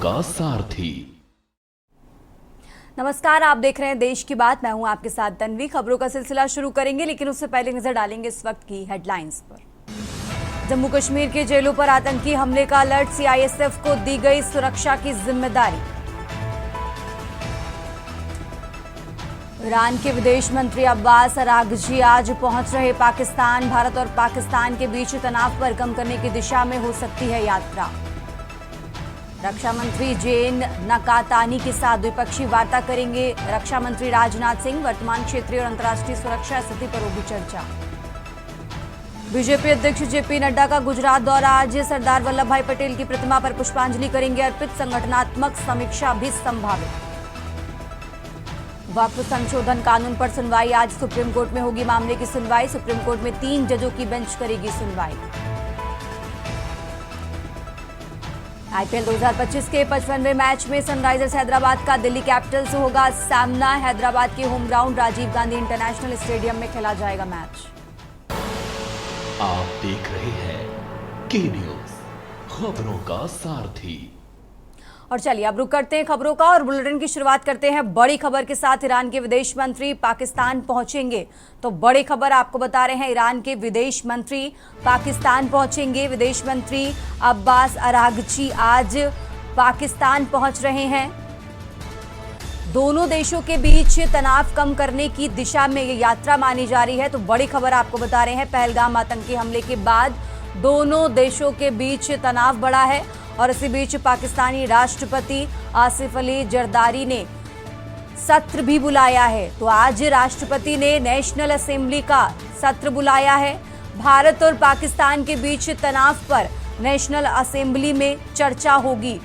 का सारथी। नमस्कार, आप देख रहे हैं देश की बात। मैं हूं आपके साथ तन्वी। खबरों का सिलसिला शुरू करेंगे, लेकिन उससे पहले नजर डालेंगे इस वक्त की हेडलाइंस पर। जम्मू कश्मीर के जेलों पर आतंकी हमले का अलर्ट, सीआईएसएफ को दी गई सुरक्षा की जिम्मेदारी। ईरान के विदेश मंत्री अब्बास अरागची आज पहुंच रहे पाकिस्तान। भारत और पाकिस्तान के बीच तनाव पर कम करने की दिशा में हो सकती है यात्रा। रक्षा मंत्री जेन नकातानी के साथ द्विपक्षीय वार्ता करेंगे रक्षा मंत्री राजनाथ सिंह। वर्तमान क्षेत्रीय और अंतर्राष्ट्रीय सुरक्षा स्थिति पर होगी चर्चा। बीजेपी अध्यक्ष जेपी नड्डा का गुजरात दौरा, आज सरदार वल्लभ भाई पटेल की प्रतिमा पर पुष्पांजलि करेंगे अर्पित। संगठनात्मक समीक्षा भी संभावित। वक्फ संशोधन कानून पर सुनवाई, आज सुप्रीम कोर्ट में होगी मामले की सुनवाई। सुप्रीम कोर्ट में 3 जजों की बेंच करेगी सुनवाई। आईपीएल 2025 के 55वें मैच में सनराइजर्स हैदराबाद का दिल्ली कैपिटल से होगा सामना। हैदराबाद के home ground Rajiv Gandhi international stadium में खेला जाएगा मैच। आप देख रहे हैं के न्यूज, खबरों का सारथी। और चलिए अब रुक करते हैं खबरों का और बुलेटिन की शुरुआत करते हैं बड़ी खबर के साथ। ईरान के विदेश मंत्री पाकिस्तान पहुंचेंगे, तो बड़ी खबर आपको बता रहे हैं, ईरान के विदेश मंत्री पाकिस्तान पहुंचेंगे। विदेश मंत्री अब्बास अरागची आज पाकिस्तान पहुंच रहे हैं। दोनों देशों के बीच तनाव कम करने की दिशा में ये यात्रा मानी जा रही है। तो बड़ी खबर आपको बता रहे हैं, पहलगाम आतंकी हमले के बाद दोनों देशों के बीच तनाव बढ़ा है और इसी बीच पाकिस्तानी राष्ट्रपति आसिफ अली जरदारी ने सत्र भी बुलाया है। तो आज राष्ट्रपति ने नेशनल असेंबली का सत्र बुलाया है। भारत और पाकिस्तान के बीच तनाव पर नेशनल असेंबली में चर्चा होगी।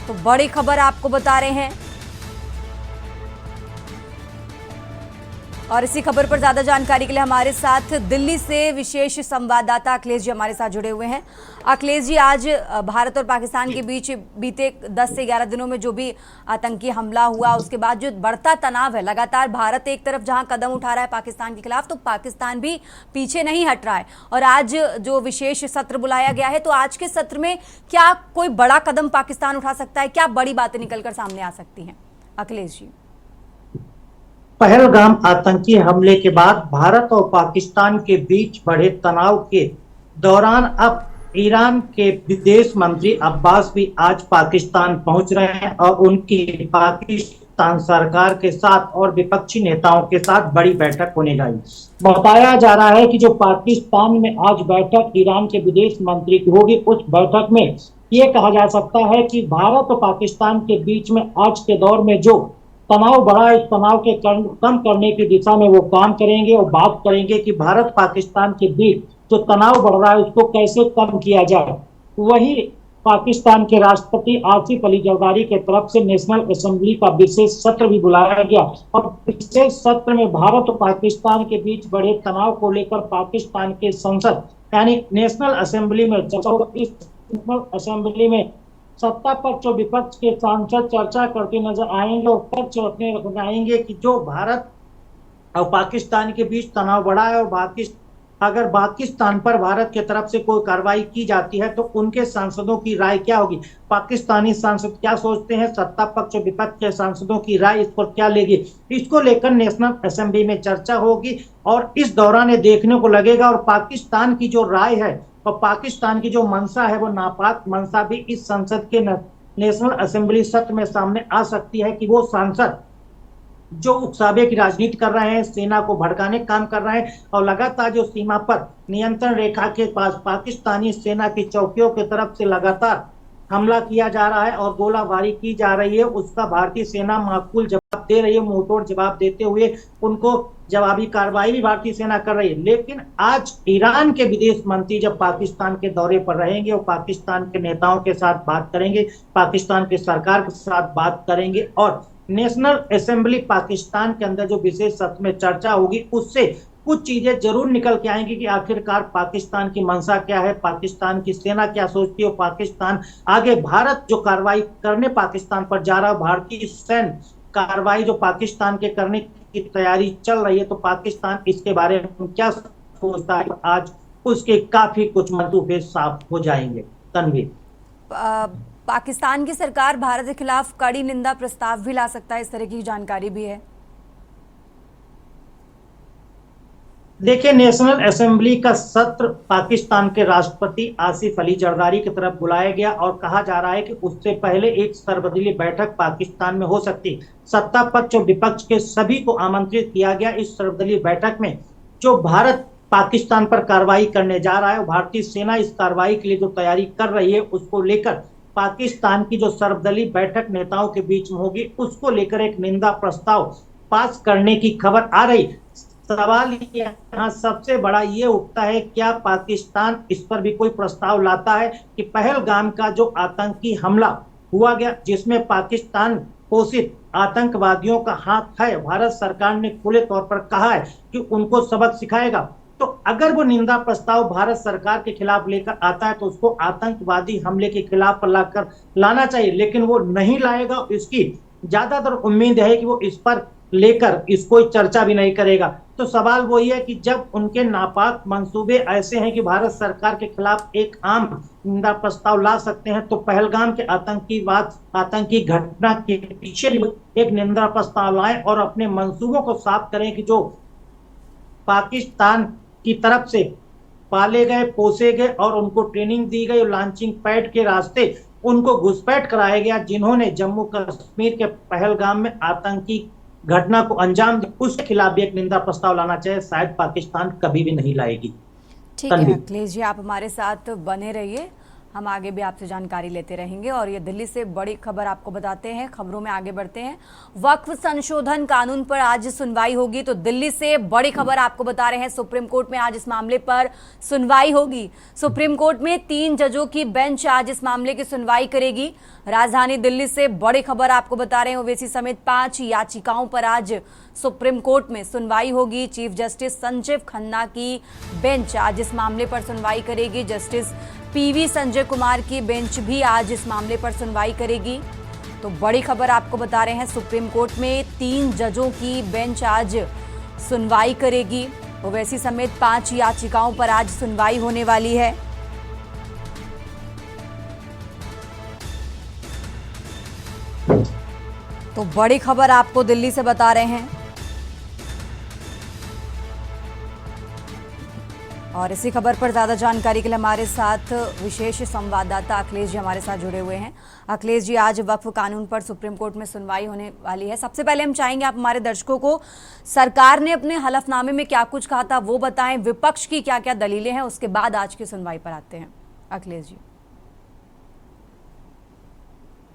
तो बड़ी खबर आपको बता रहे हैं और इसी खबर पर ज्यादा जानकारी के लिए हमारे साथ दिल्ली से विशेष संवाददाता अखिलेश जी हमारे साथ जुड़े हुए हैं। अखिलेश जी, आज भारत और पाकिस्तान के बीच बीते 10 से 11 दिनों में जो भी आतंकी हमला हुआ, उसके बाद जो बढ़ता तनाव है, लगातार भारत एक तरफ जहां कदम उठा रहा है पाकिस्तान के खिलाफ, तो पाकिस्तान भी पीछे नहीं हट रहा है। और आज जो विशेष सत्र बुलाया गया है, तो आज के सत्र में क्या कोई बड़ा कदम पाकिस्तान उठा सकता है? क्या बड़ी बातें निकलकर सामने आ सकती हैं अखिलेश जी? पहलगाम आतंकी हमले के बाद भारत और पाकिस्तान के बीच बढ़े तनाव के दौरान अब ईरान के विदेश मंत्री अब्बास भी आज पाकिस्तान पहुंच रहे हैं और उनकी पाकिस्तान सरकार के साथ और विपक्षी नेताओं के साथ बड़ी बैठक होने जा रही है। बताया जा रहा है कि जो पाकिस्तान में आज बैठक ईरान के विदेश मंत्री की होगी, उस बैठक में ये कहा जा सकता है कि भारत और पाकिस्तान के बीच में आज के दौर में जो तनाव बढ़ा है, इस तनाव के कम करने की दिशा में वो काम करेंगे और बात करेंगे कि भारत पाकिस्तान के बीच जो तनाव बढ़ रहा है उसको कैसे कम किया जाए। वही पाकिस्तान के राष्ट्रपति आसिफ अली जरदारी के तरफ से नेशनल असेंबली का विशेष सत्र भी बुलाया गया और विशेष सत्र में भारत और पाकिस्तान के बीच बढ़े तनाव को लेकर पाकिस्तान के संसद यानी नेशनल असेंबली में चर्चा होगा। इस नेशनल असेंबली में सत्ता पक्ष और विपक्ष के सांसद चर्चा करते नजर आएंगे और पक्ष रखने आएंगे कि जो भारत और पाकिस्तान के बीच तनाव बढ़ा है और अगर पाकिस्तान पर भारत की तरफ से कोई कार्रवाई की जाती है तो उनके सांसदों की राय क्या होगी, पाकिस्तानी सांसद क्या सोचते हैं, सत्ता पक्ष और विपक्ष के सांसदों की राय इस पर क्या लेगी, इसको लेकर नेशनल असेंबली में चर्चा होगी। और इस दौरान ये देखने को लगेगा और पाकिस्तान की जो राय है और पाकिस्तान की जो मंशा है वो नापाक मंशा भी इस संसद के नेशनल असेंबली सत्र में सामने आ सकती है कि वो सांसद जो उकसावे की राजनीति कर रहे हैं, सेना को भड़काने काम कर रहे हैं और लगातार जो सीमा पर नियंत्रण रेखा के पास पाकिस्तानी सेना की चौकियों की तरफ से लगातार हमला किया जा रहा है और गोलाबारी की जा रही है, उसका भारतीय सेना माकूल जवाब दे रही है। मुंहतोड़ जवाब देते हुए उनको जवाबी कार्रवाई भी भारतीय सेना कर रही है। लेकिन आज ईरान के विदेश मंत्री जब पाकिस्तान के दौरे पर रहेंगे और पाकिस्तान के नेताओं के साथ बात करेंगे, पाकिस्तान की सरकार के साथ बात करेंगे और नेशनल असेंबली पाकिस्तान के अंदर जो विशेष सत्र में चर्चा होगी उससे कुछ चीजें जरूर निकल के आएंगी कि आखिरकार पाकिस्तान की मंशा क्या है, पाकिस्तान की सेना क्या सोचती है, पाकिस्तान आगे भारत जो कार्रवाई करने पाकिस्तान पर जा रहा है, भारतीय सैन्य कार्रवाई जो पाकिस्तान के करने की तैयारी चल रही है, तो पाकिस्तान इसके बारे में क्या सोचता है, आज उसके काफी कुछ मंसूबे साफ हो जाएंगे। तनवीर, पाकिस्तान की सरकार भारत के खिलाफ कड़ी निंदा प्रस्ताव भी ला सकता है, इस तरह की जानकारी भी है। देखिए, नेशनल असेंबली का सत्र पाकिस्तान के राष्ट्रपति आसिफ अली जरदारी की तरफ बुलाया गया और कहा जा रहा है कि उससे पहले एक सर्वदलीय बैठक पाकिस्तान में हो सकती है। सत्ता पक्ष और विपक्ष के सभी को आमंत्रित किया गया इस सर्वदलीय बैठक में। जो भारत पाकिस्तान पर कार्रवाई करने जा रहा है, भारतीय सेना इस कार्रवाई के लिए जो तैयारी कर रही है उसको लेकर पाकिस्तान की जो सर्वदलीय बैठक नेताओं के बीच में होगी, उसको लेकर एक निंदा प्रस्ताव पास करने की खबर आ रही। सवाल यहाँ सबसे बड़ा ये उठता है, क्या पाकिस्तान इस पर भी कोई प्रस्ताव लाता है कि पहलगाम का जो आतंकी हमला हुआ गया, जिसमें पाकिस्तान पोषित आतंकवादियों का हाथ है, भारत सरकार ने खुले तौर पर कहा है कि उनको सबक सिखाएगा। तो अगर वो निंदा प्रस्ताव भारत सरकार के खिलाफ लेकर आता है तो उसको आतंकवादी हमले के खिलाफ लाना चाहिए, लेकिन वो नहीं लाएगा। इसकी ज्यादातर उम्मीद है कि वो इस पर लेकर इसको चर्चा भी नहीं करेगा। तो सवाल वही है कि जब उनके नापाक मंसूबे ऐसे हैं कि भारत सरकार के खिलाफ एक आम निंदा प्रस्ताव ला सकते हैं, तो पहलगाम के आतंकी घटना के पीछे एक निंदा प्रस्ताव लाएं और अपने मंसूबों को साफ करें कि जो पाकिस्तान की तरफ से पाले गए, पोसे गए और उनको ट्रेनिंग दी गई, लॉन्चिंग पैड के रास्ते उनको घुसपैठ कराया गया, जिन्होंने जम्मू कश्मीर के पहलगाम में आतंकी घटना को अंजाम दिया, उसके खिलाफ भी एक निंदा प्रस्ताव लाना चाहिए। शायद पाकिस्तान कभी भी नहीं लाएगी। ठीक है अखिलेश जी, आप हमारे साथ बने रहिए, हम आगे भी आपसे जानकारी लेते रहेंगे। और ये दिल्ली से बड़ी खबर आपको बताते हैं, खबरों में आगे बढ़ते हैं। वक्फ संशोधन कानून पर आज सुनवाई होगी, तो दिल्ली से बड़ी खबर आपको बता रहे हैं, सुप्रीम कोर्ट में आज इस मामले पर सुनवाई होगी। सुप्रीम कोर्ट में 3 जजों की बेंच आज इस मामले की सुनवाई करेगी। राजधानी दिल्ली से बड़ी खबर आपको बता रहे हैं, ओवैसी समेत 5 याचिकाओं पर आज सुप्रीम कोर्ट में सुनवाई होगी। चीफ जस्टिस संजीव खन्ना की बेंच आज इस मामले पर सुनवाई करेगी। जस्टिस पीवी संजय कुमार की बेंच भी आज इस मामले पर सुनवाई करेगी। तो बड़ी खबर आपको बता रहे हैं, सुप्रीम कोर्ट में 3 जजों की बेंच आज सुनवाई करेगी। ओवैसी समेत 5 याचिकाओं पर आज सुनवाई होने वाली है। तो बड़ी खबर आपको दिल्ली से बता रहे हैं। और इसी खबर पर ज्यादा जानकारी के लिए हमारे साथ विशेष संवाददाता अखिलेश जी हमारे साथ जुड़े हुए हैं। अखिलेश जी, आज वक्फ कानून पर सुप्रीम कोर्ट में सुनवाई होने वाली है। सबसे पहले हम चाहेंगे आप हमारे दर्शकों को सरकार ने अपने हलफनामे में क्या कुछ कहा था वो बताएं, विपक्ष की क्या क्या दलीलें हैं, उसके बाद आज की सुनवाई पर आते हैं। अखिलेश जी।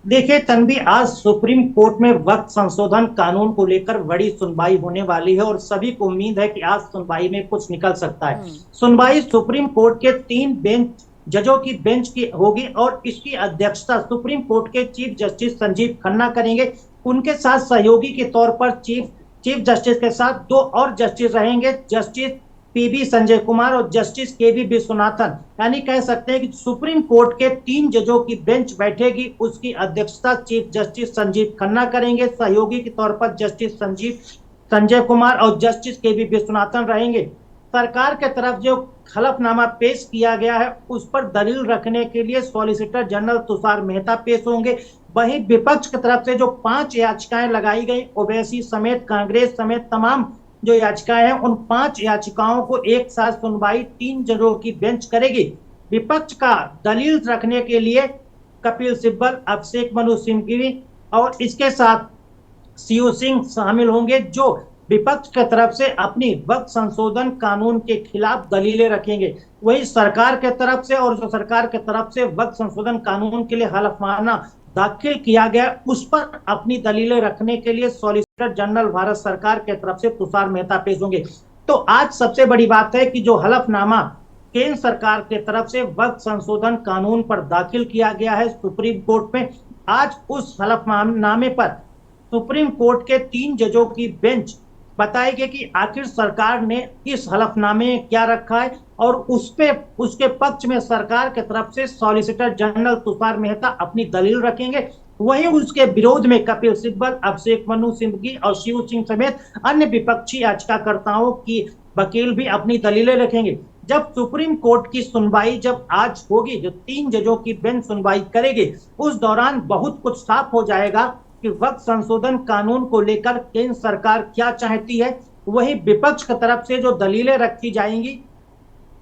देखिए तन्वी, आज सुप्रीम कोर्ट में वक्फ संशोधन कानून को लेकर बड़ी सुनवाई होने वाली है और सभी को उम्मीद है कि आज सुनवाई में कुछ निकल सकता है। सुनवाई सुप्रीम कोर्ट के 3 जजों की बेंच की होगी और इसकी अध्यक्षता सुप्रीम कोर्ट के चीफ जस्टिस संजीव खन्ना करेंगे। उनके साथ सहयोगी के तौर पर चीफ जस्टिस के साथ 2 और जस्टिस रहेंगे, जस्टिस पीवी संजय कुमार और जस्टिस केवी विश्वनाथन। यानी कह सकते हैं कि सुप्रीम कोर्ट के 3 जजों की बेंच बैठेगी, उसकी अध्यक्षता चीफ जस्टिस संजीव खन्ना करेंगे। सहयोगी के तौर पर जस्टिस संजय कुमार और जस्टिस केवी विश्वनाथन रहेंगे। सरकार के तरफ जो हलफनामा पेश किया गया है उस पर दलील रखने के लिए सॉलिसिटर जनरल तुषार मेहता पेश होंगे। वहीं विपक्ष की तरफ से जो 5 याचिकाएं लगाई गई, ओवैसी समेत, कांग्रेस समेत तमाम जो याचिकाएं हैं, उन 5 याचिकाओं को एक साथ सुनवाई 3 जजों की बेंच करेगी। विपक्ष का दलील रखने के लिए कपिल सिब्बल, अभिषेक मनु सिंघवी और इसके साथ सीयू सिंह शामिल होंगे, जो विपक्ष की तरफ से अपनी वक्फ संशोधन कानून के खिलाफ दलीलें रखेंगे। वही सरकार के तरफ से, और जो सरकार के तरफ से वक्फ संशोधन कानून के लिए हलफनामा दाखिल किया गया उस पर अपनी दलीलें रखने के लिए सॉलिसिटर जनरल भारत सरकार के तरफ से तुषार मेहता पेश होंगे। तो आज सबसे बड़ी बात है कि जो हलफनामा केंद्र सरकार के तरफ से वक्फ संशोधन कानून पर दाखिल किया गया है सुप्रीम कोर्ट में, आज उस हलफनामे पर सुप्रीम कोर्ट के 3 जजों की बेंच बताएगी कि आखिर सरकार ने इस हलफनामे में क्या रखा है और उसके पक्ष में सरकार के तरफ से सॉलिसिटर जनरल तुषार मेहता अपनी दलील रखेंगे। वहीं उसके विरोध में कपिल सिब्बल, अभिषेक मनु सिंघवी और शिव सिंह समेत अन्य विपक्षी याचिकाकर्ताओं की वकील भी अपनी दलीलें रखेंगे। जब सुप्रीम कोर्ट की सुनवाई जब आज होगी, जो 3 जजों की बेंच सुनवाई करेगी, उस दौरान बहुत कुछ साफ हो जाएगा कि वक्त संशोधन कानून को लेकर केंद्र सरकार क्या चाहती है। वही विपक्ष की तरफ से जो दलीलें रखी जाएंगी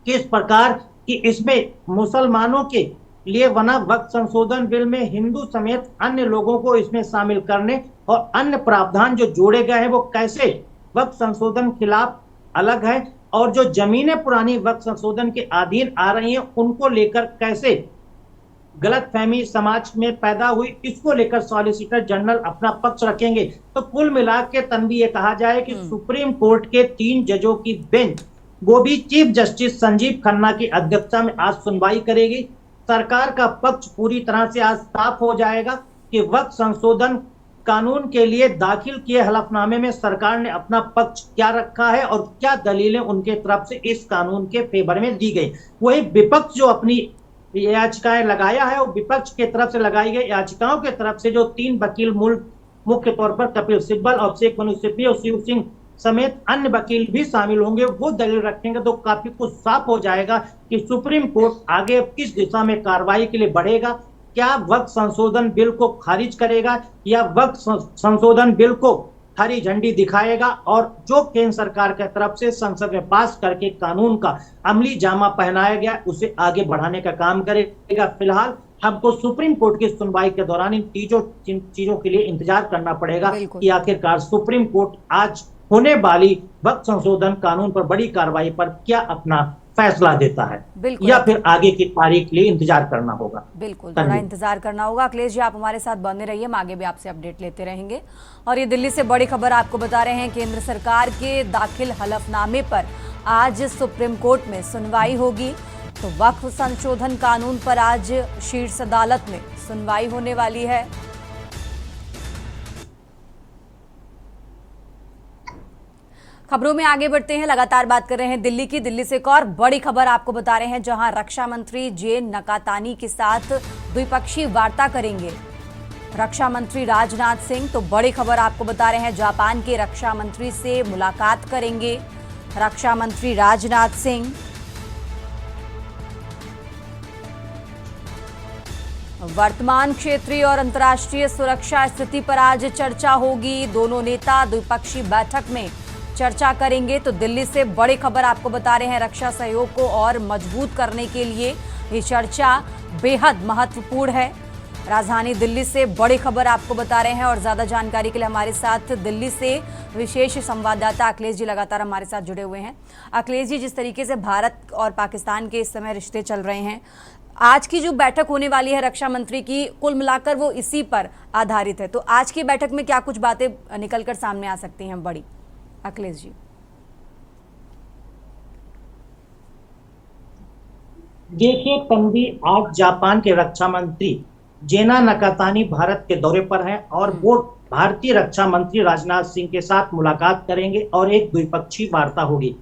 किस प्रकार कि इसमें मुसलमानों के लिए बना वक्त संशोधन बिल में हिंदू समेत अन्य लोगों को इसमें शामिल करने और अन्य प्रावधान जो जोड़े गए हैं वो कैसे वक्त संशोधन खिलाफ अलग है, और जो जमीनें पुरानी वक्त संशोधन के अधीन आ रही हैं उनको लेकर कैसे गलतफहमी समाज में पैदा हुई, इसको लेकर सॉलिसिटर जनरल अपना पक्ष रखेंगे। तो कुल मिला के तनवी ये कहा जाए कि सुप्रीम कोर्ट के 3 जजों की बेंच वो भी चीफ जस्टिस संजीव खन्ना की अध्यक्षता में आज सुनवाई करेगी। सरकार का पक्ष पूरी तरह से आज साफ हो जाएगा कि वक्त संशोधन कानून के लिए दाखिल किए हलफनामे में सरकार ने अपना पक्ष क्या रखा है और क्या दलीलें उनके तरफ से इस कानून के फेवर में दी गई। वही विपक्ष जो अपनी याचिकाएं लगाया है, वो विपक्ष के तरफ से लगाई गई याचिकाओं के तरफ से जो 3 वकील मुख्य तौर पर कपिल सिब्बल, अभिषेक मनु सिप्पी और शिव सिंह समेत अन्य वकील भी शामिल होंगे, वो दलील रखेंगे तो काफी कुछ साफ हो जाएगा कि सुप्रीम कोर्ट आगे किस दिशा में कार्रवाई के लिए बढ़ेगा। क्या वक्त संशोधन बिल को खारिज करेगा या वक्त संशोधन बिल को हरी झंडी दिखाएगा और जो केंद्र सरकार की तरफ से संसद में पास करके कानून का अमली जामा पहनाया गया उसे आगे बढ़ाने का काम करेगा। फिलहाल हमको सुप्रीम कोर्ट की सुनवाई के दौरान इन चीजों के लिए इंतजार करना पड़ेगा कि आखिरकार सुप्रीम कोर्ट आज होने वाली वक्त संशोधन कानून पर बड़ी कार्रवाई पर क्या अपना फैसला देता है या फिर आगे की तारीख के लिए इंतजार करना होगा। बिल्कुल, थोड़ा इंतजार करना होगा। अखिलेश जी, आप हमारे साथ बने रहिए, हम आगे भी आपसे अपडेट लेते रहेंगे। और ये दिल्ली से बड़ी खबर आपको बता रहे हैं, केंद्र सरकार के दाखिल हलफनामे पर आज सुप्रीम कोर्ट में सुनवाई होगी। तो वक्फ संशोधन कानून पर आज शीर्ष अदालत में सुनवाई होने वाली है। खबरों में आगे बढ़ते हैं, लगातार बात कर रहे हैं दिल्ली की। दिल्ली से एक और बड़ी खबर आपको बता रहे हैं, जहां रक्षा मंत्री जे नकातानी के साथ द्विपक्षीय वार्ता करेंगे रक्षा मंत्री राजनाथ सिंह। तो बड़ी खबर आपको बता रहे हैं, जापान के रक्षा मंत्री से मुलाकात करेंगे रक्षा मंत्री राजनाथ सिंह। वर्तमान क्षेत्रीय और अंतर्राष्ट्रीय सुरक्षा स्थिति पर आज चर्चा होगी। दोनों नेता द्विपक्षीय बैठक में चर्चा करेंगे। तो दिल्ली से बड़ी खबर आपको बता रहे हैं, रक्षा सहयोग को और मजबूत करने के लिए ये चर्चा बेहद महत्वपूर्ण है। राजधानी दिल्ली से बड़ी खबर आपको बता रहे हैं और ज्यादा जानकारी के लिए हमारे साथ दिल्ली से विशेष संवाददाता अखिलेश जी लगातार हमारे साथ जुड़े हुए हैं। अखिलेश जी, जिस तरीके से भारत और पाकिस्तान के इस समय रिश्ते चल रहे हैं, आज की जो बैठक होने वाली है रक्षा मंत्री की, कुल मिलाकर वो इसी पर आधारित है। तो आज की बैठक में क्या कुछ बातें निकलकर सामने आ सकती हैं बड़ी, अखिलेश जी? देखिए तन्वी, आज जापान के रक्षा मंत्री जेना नकातानी भारत के दौरे पर हैं और वो भारतीय रक्षा मंत्री राजनाथ सिंह के साथ मुलाकात करेंगे और एक द्विपक्षीय वार्ता होगी।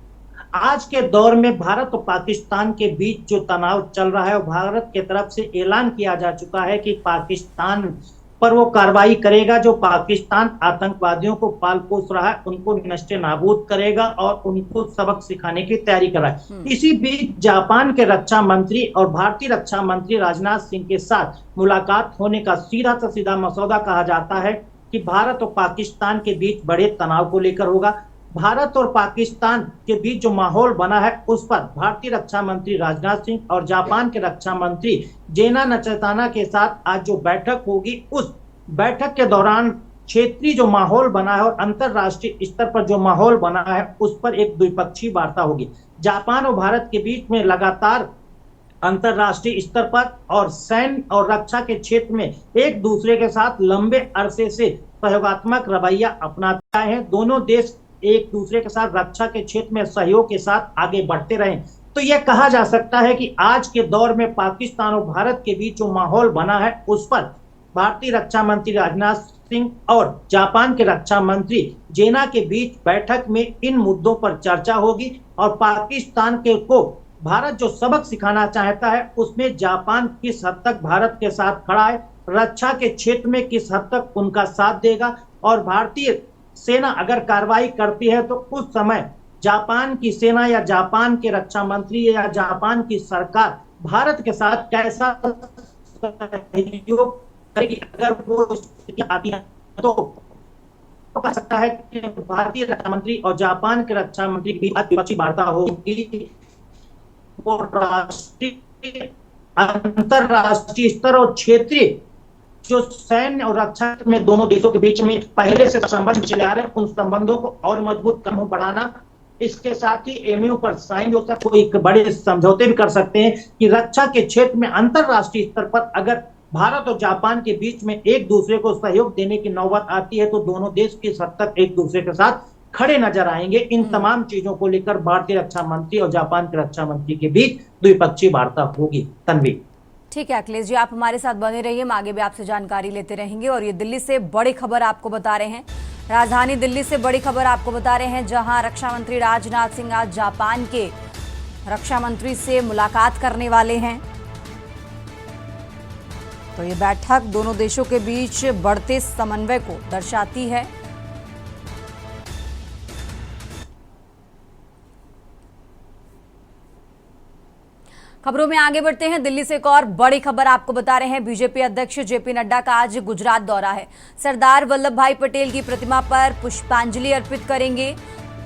आज के दौर में भारत और पाकिस्तान के बीच जो तनाव चल रहा है, भारत की तरफ से ऐलान किया जा चुका है कि पाकिस्तान पर वो कार्रवाई करेगा। जो पाकिस्तान आतंकवादियों को पाल पोस रहा है उनको नष्टे नाबूद करेगा और उनको सबक सिखाने की तैयारी कर रहा है। इसी बीच जापान के रक्षा मंत्री और भारतीय रक्षा मंत्री राजनाथ सिंह के साथ मुलाकात होने का सीधा से सीधा मसौदा कहा जाता है कि भारत और पाकिस्तान के बीच बड़े तनाव को लेकर होगा। भारत और पाकिस्तान के बीच जो माहौल बना है उस पर भारतीय रक्षा मंत्री राजनाथ सिंह और जापान के रक्षा मंत्री जेना नकातानी के साथ आज जो बैठक होगी, उस बैठक के दौरान क्षेत्रीय जो माहौल बना है और अंतरराष्ट्रीय स्तर पर जो माहौल बना है उस पर एक द्विपक्षीय वार्ता होगी। जापान और भारत के बीच में लगातार अंतरराष्ट्रीय स्तर पर और सैन्य और रक्षा के क्षेत्र में एक दूसरे के साथ लंबे अरसे से सहयोगात्मक रवैया अपनाते हैं। दोनों देश एक दूसरे के साथ रक्षा के क्षेत्र में सहयोग के साथ आगे बढ़ते रहे। तो यह कहा जा सकता है कि आज के दौर में पाकिस्तान और भारत के बीच जो माहौल बना है उस पर भारतीय रक्षा मंत्री राजनाथ सिंह और जापान के रक्षा मंत्री जेना के बीच बैठक में इन मुद्दों पर चर्चा होगी और पाकिस्तान के को भारत जो सबक सिखाना चाहता है उसमें जापान किस हद तक भारत के साथ खड़ा है, रक्षा के क्षेत्र में किस हद तक उनका साथ देगा और भारतीय सेना अगर कार्रवाई करती है तो उस समय जापान की सेना या जापान के रक्षा मंत्री या जापान की सरकार भारत के साथ कैसा सहयोग करेगी अगर वो स्थिति आती है तो कह सकता है कि भारतीय रक्षा मंत्री और जापान के रक्षा मंत्री की द्विपक्षीय वार्ता होगी। वो राष्ट्रीय अंतरराष्ट्रीय स्तर और क्षेत्रीय जो सैन्य और रक्षा में दोनों देशों के बीच में पहले से संबंध चले आ रहे हैं उन संबंधों को और मजबूत बढ़ाना, इसके साथ ही एमयू पर साइन होता है, कोई बड़े समझौते भी कर सकते हैं कि रक्षा के क्षेत्र में अंतरराष्ट्रीय स्तर पर अगर भारत और जापान के बीच में एक दूसरे को सहयोग देने की नौबत आती है तो दोनों देश किस हद तक एक दूसरे के साथ खड़े नजर आएंगे। इन तमाम चीजों को लेकर भारतीय रक्षा मंत्री और जापान के रक्षा मंत्री के बीच द्विपक्षीय वार्ता होगी। तन्वी। ठीक है अखिलेश जी, आप हमारे साथ बने रहिए, हम आगे भी आपसे जानकारी लेते रहेंगे। और ये दिल्ली से बड़ी खबर आपको बता रहे हैं, राजधानी दिल्ली से बड़ी खबर आपको बता रहे हैं, जहां रक्षा मंत्री राजनाथ सिंह आज जापान के रक्षा मंत्री से मुलाकात करने वाले हैं। तो ये बैठक दोनों देशों के बीच बढ़ते समन्वय को दर्शाती है। खबरों में आगे बढ़ते हैं। दिल्ली से एक और बड़ी खबर आपको बता रहे हैं, बीजेपी अध्यक्ष जेपी नड्डा का आज गुजरात दौरा है। सरदार वल्लभ भाई पटेल की प्रतिमा पर पुष्पांजलि अर्पित करेंगे।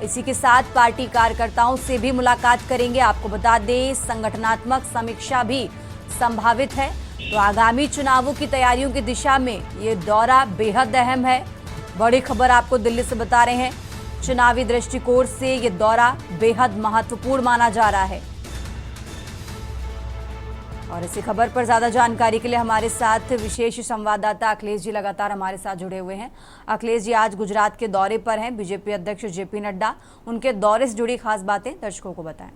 इसी के साथ पार्टी कार्यकर्ताओं से भी मुलाकात करेंगे। आपको बता दें, संगठनात्मक समीक्षा भी संभावित है। तो आगामी चुनावों की तैयारियों की दिशा में ये दौरा बेहद अहम है। बड़ी खबर आपको दिल्ली से बता रहे हैं, चुनावी दृष्टिकोण से ये दौरा बेहद महत्वपूर्ण माना जा रहा है। और इसी खबर पर ज्यादा जानकारी के लिए हमारे साथ विशेष संवाददाता अखिलेश जी लगातार हमारे साथ जुड़े हुए हैं। अखिलेश जी, आज गुजरात के दौरे पर हैं बीजेपी अध्यक्ष जेपी नड्डा, उनके दौरे से जुड़ी खास बातें दर्शकों को बताएं।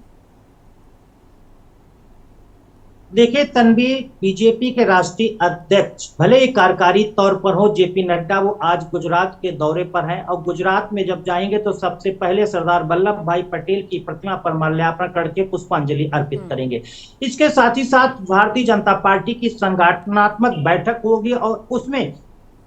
देखिए तन्वी, बीजेपी के राष्ट्रीय अध्यक्ष भले ही कार्यकारी तौर पर हो जेपी नड्डा, वो आज गुजरात के दौरे पर हैं और गुजरात में जब जाएंगे तो सबसे पहले सरदार वल्लभ भाई पटेल की प्रतिमा पर माल्यार्पण करके पुष्पांजलि अर्पित करेंगे। इसके साथ ही साथ भारतीय जनता पार्टी की संगठनात्मक बैठक होगी और उसमें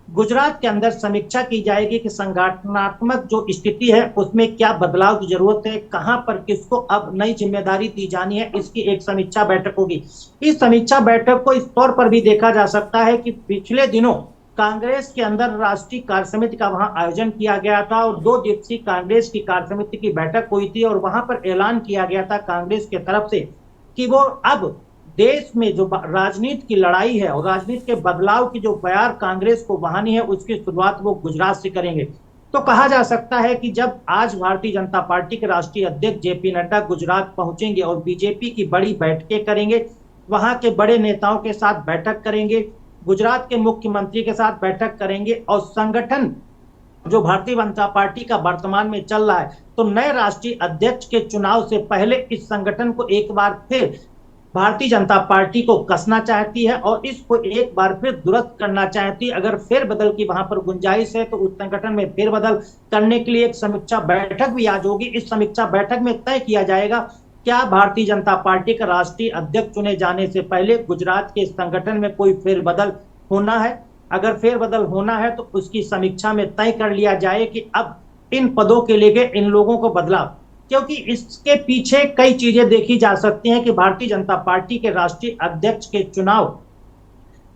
गुजरात के अंदर समीक्षा की जाएगी कि संगठनात्मक जो स्थिति है उसमें क्या बदलाव की जरूरत है, कहां पर किसको अब नई जिम्मेदारी दी जानी है, इसकी एक समीक्षा बैठक होगी। इस समीक्षा बैठक को इस तौर पर भी देखा जा सकता है कि पिछले दिनों कांग्रेस के अंदर राष्ट्रीय कार्य समिति का वहां आयोजन किया गया था और 2 दिवसीय कांग्रेस की कार्य समिति की बैठक हुई थी और वहां पर ऐलान किया गया था कांग्रेस के तरफ से कि वो अब देश में जो राजनीति की लड़ाई है और राजनीति के बदलाव की जो बयार कांग्रेस को बहानी है उसकी शुरुआत वो गुजरात से करेंगे। तो कहा जा सकता है कि जब आज भारतीय जनता पार्टी के राष्ट्रीय अध्यक्ष जेपी नड्डा गुजरात पहुंचेंगे और बीजेपी की बड़ी बैठकें करेंगे, वहां के बड़े नेताओं के साथ बैठक करेंगे, गुजरात के मुख्यमंत्री के साथ बैठक करेंगे और संगठन जो भारतीय जनता पार्टी का वर्तमान में चल रहा है, तो नए राष्ट्रीय अध्यक्ष के चुनाव से पहले इस संगठन को एक बार फिर भारतीय जनता पार्टी को कसना चाहती है और इसको एक बार फिर दुरुस्त करना चाहती है। अगर फेरबदल की वहां पर गुंजाइश है तो उस संगठन में फेरबदल करने के लिए एक समीक्षा बैठक भी आज होगी। इस समीक्षा बैठक में तय किया जाएगा क्या भारतीय जनता पार्टी का राष्ट्रीय अध्यक्ष चुने जाने से पहले गुजरात के संगठन में कोई फेरबदल होना है। अगर फेरबदल होना है तो उसकी समीक्षा में तय कर लिया जाए कि अब इन पदों के लिए इन लोगों को बदलाव, क्योंकि इसके पीछे कई चीजें देखी जा सकती हैं कि भारतीय जनता पार्टी के राष्ट्रीय अध्यक्ष के चुनाव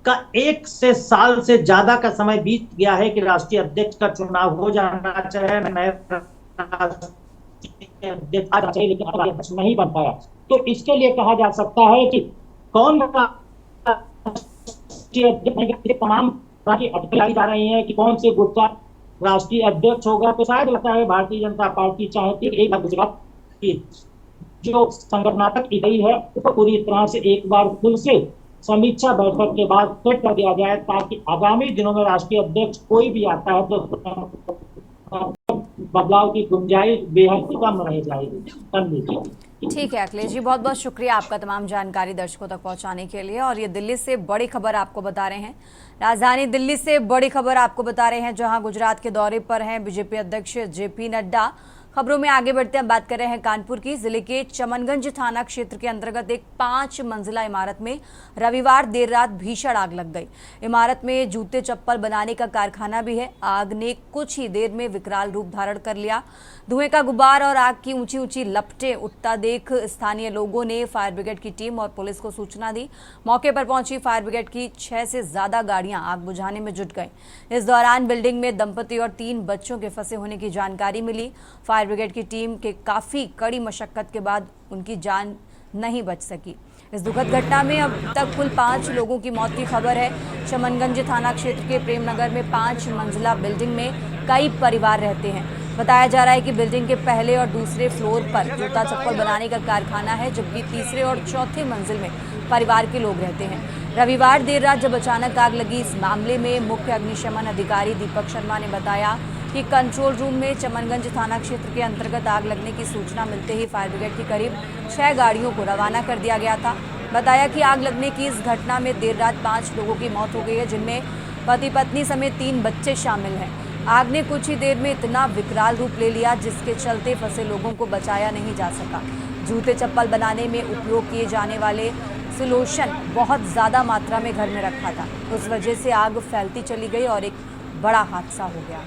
का 1 साल से ज्यादा का समय बीत गया है कि राष्ट्रीय अध्यक्ष का चुनाव हो जाना चाहिए, नए अध्यक्ष आ चाहिए, लेकिन अध्यक्ष नहीं बन पाया। तो इसके लिए कहा जा सकता है कि कौन तमाम अटकलाई जा रही है कि कौन से गुजरात राष्ट्रीय अध्यक्ष होगा। तो शायद लगता है भारतीय जनता पार्टी चाहती है एक गुजरात की जो संगठनात्मक इकाई है उसको पूरी तरह से एक बार फिर से समीक्षा बैठक के बाद सेट कर दिया जाए ताकि आगामी दिनों में राष्ट्रीय अध्यक्ष कोई भी आता है तो बदलाव की गुंजाइश बेहद कम रह जाएगी। ठीक है अखिलेश जी, बहुत बहुत शुक्रिया आपका तमाम जानकारी दर्शकों तक पहुंचाने के लिए। और ये दिल्ली से बड़ी खबर आपको बता रहे हैं, राजधानी दिल्ली से बड़ी खबर आपको बता रहे हैं, जहां गुजरात के दौरे पर हैं बीजेपी अध्यक्ष जेपी नड्डा। खबरों में आगे बढ़ते हैं, बात कर रहे हैं कानपुर की। जिले के चमनगंज थाना क्षेत्र के अंतर्गत एक 5 मंजिला इमारत में रविवार देर रात भीषण आग लग गई। इमारत में जूते चप्पल बनाने का कारखाना भी है। आग ने कुछ ही देर में विकराल रूप धारण कर लिया। धुएं का गुब्बार और आग की ऊंची ऊंची लपटें उठता देख स्थानीय लोगों ने फायर ब्रिगेड की टीम और पुलिस को सूचना दी। मौके पर पहुंची फायर ब्रिगेड की 6 से ज्यादा गाड़ियां आग बुझाने में जुट गई। इस दौरान बिल्डिंग में दंपति और 3 बच्चों के फंसे होने की जानकारी मिली। फायर ब्रिगेड की टीम के काफी कड़ी मशक्कत के बाद उनकी जान नहीं बच सकी। इस दुखद घटना में अब तक कुल 5 लोगों की मौत की खबर है। चमनगंज थाना क्षेत्र के प्रेमनगर में 5 मंजिला बिल्डिंग में कई परिवार रहते हैं। बताया जा रहा है कि बिल्डिंग के पहले और दूसरे फ्लोर पर जूता चप्पल बनाने का कारखाना है, जबकि तीसरे और चौथे मंजिल में परिवार के लोग रहते हैं। रविवार देर रात जब अचानक आग लगी, इस मामले में मुख्य अग्निशमन अधिकारी दीपक शर्मा ने बताया कि कंट्रोल रूम में चमनगंज थाना क्षेत्र के अंतर्गत आग लगने की सूचना मिलते ही फायर ब्रिगेड की करीब 6 गाड़ियों को रवाना कर दिया गया था। बताया कि आग लगने की इस घटना में देर रात 5 लोगों की मौत हो गई है, जिनमें पति पत्नी समेत 3 बच्चे शामिल हैं। आग ने कुछ ही देर में इतना विकराल रूप ले लिया जिसके चलते फंसे लोगों को बचाया नहीं जा सका। जूते चप्पल बनाने में उपयोग किए जाने वाले सिलोशन बहुत ज्यादा मात्रा में घर में रखा था। उस वजह से आग फैलती चली गई और एक बड़ा हादसा हो गया।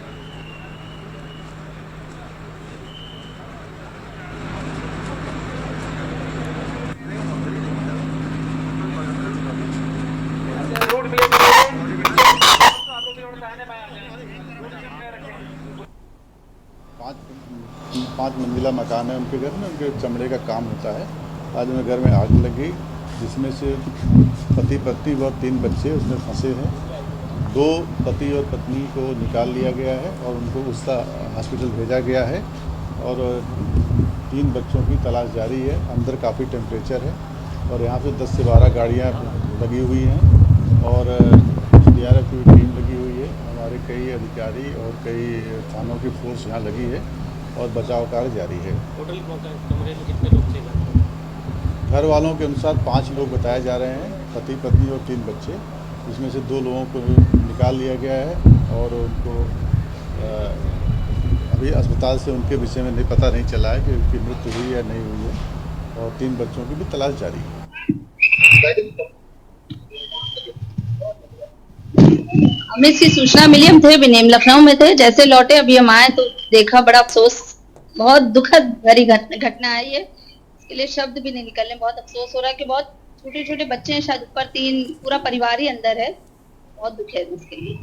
पाँच मंजिला मकान है उनके घर में, उनके चमड़े का काम होता है। आज उनके घर में आग लगी, जिसमें से पति पत्नी व 3 बच्चे उसमें फंसे हैं। 2 पति और पत्नी को निकाल लिया गया है और उनको उसका हॉस्पिटल भेजा गया है और 3 बच्चों की तलाश जारी है। अंदर काफ़ी टेम्परेचर है और यहाँ पे 10 से 12 गाड़ियाँ लगी हुई हैं और DRF की टीम लगी हुई है। हमारे कई अधिकारी और कई थानों की फोर्स यहाँ लगी है और बचाव कार्य जारी है। टोटल कमरे में कितने लोग थे? घर वालों के अनुसार 5 लोग बताए जा रहे हैं, पति पत्नी और 3 बच्चे। इसमें से 2 लोगों को निकाल लिया गया है और उनको अभी अस्पताल से उनके विषय में पता नहीं चला है कि उनकी मृत्यु हुई या नहीं हुई है और 3 बच्चों की भी तलाश जारी है। हमें इसकी सूचना मिली, हम थे भी नहीं, लखनऊ में थे। जैसे लौटे अभी हम आए तो देखा, बड़ा अफसोस, बहुत दुखद भरी घटना है ये। इसके लिए शब्द भी नहीं निकलने, बहुत अफसोस हो रहा है कि बहुत छोटे छोटे बच्चे हैं, शायद ऊपर 3, पूरा परिवार ही अंदर है। बहुत दुख है इसके लिए।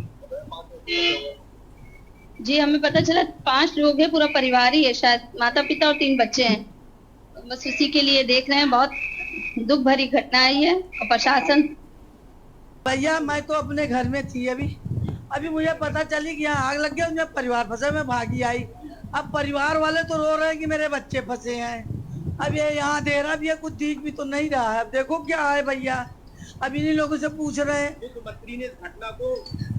जी हमें पता चला 5 लोग हैं, पूरा परिवार ही है, शायद माता पिता और 3 बच्चे हैं। बस उसी के लिए देख रहे हैं। बहुत दुख भरी घटना है ये। और प्रशासन भैया, मैं तो अपने घर में थी, अभी मुझे पता चली कि यहाँ आग लग गया, मुझे परिवार फंसे, मैं भागी आई। अब परिवार वाले तो रो रहे हैं कि मेरे बच्चे फंसे हैं। अब ये यहाँ अंधेरा भी है, कुछ दिख भी तो नहीं रहा है। अब देखो क्या है भैया, अब इन्हीं लोगों से पूछ रहे हैं। मुख्यमंत्री ने इस घटना को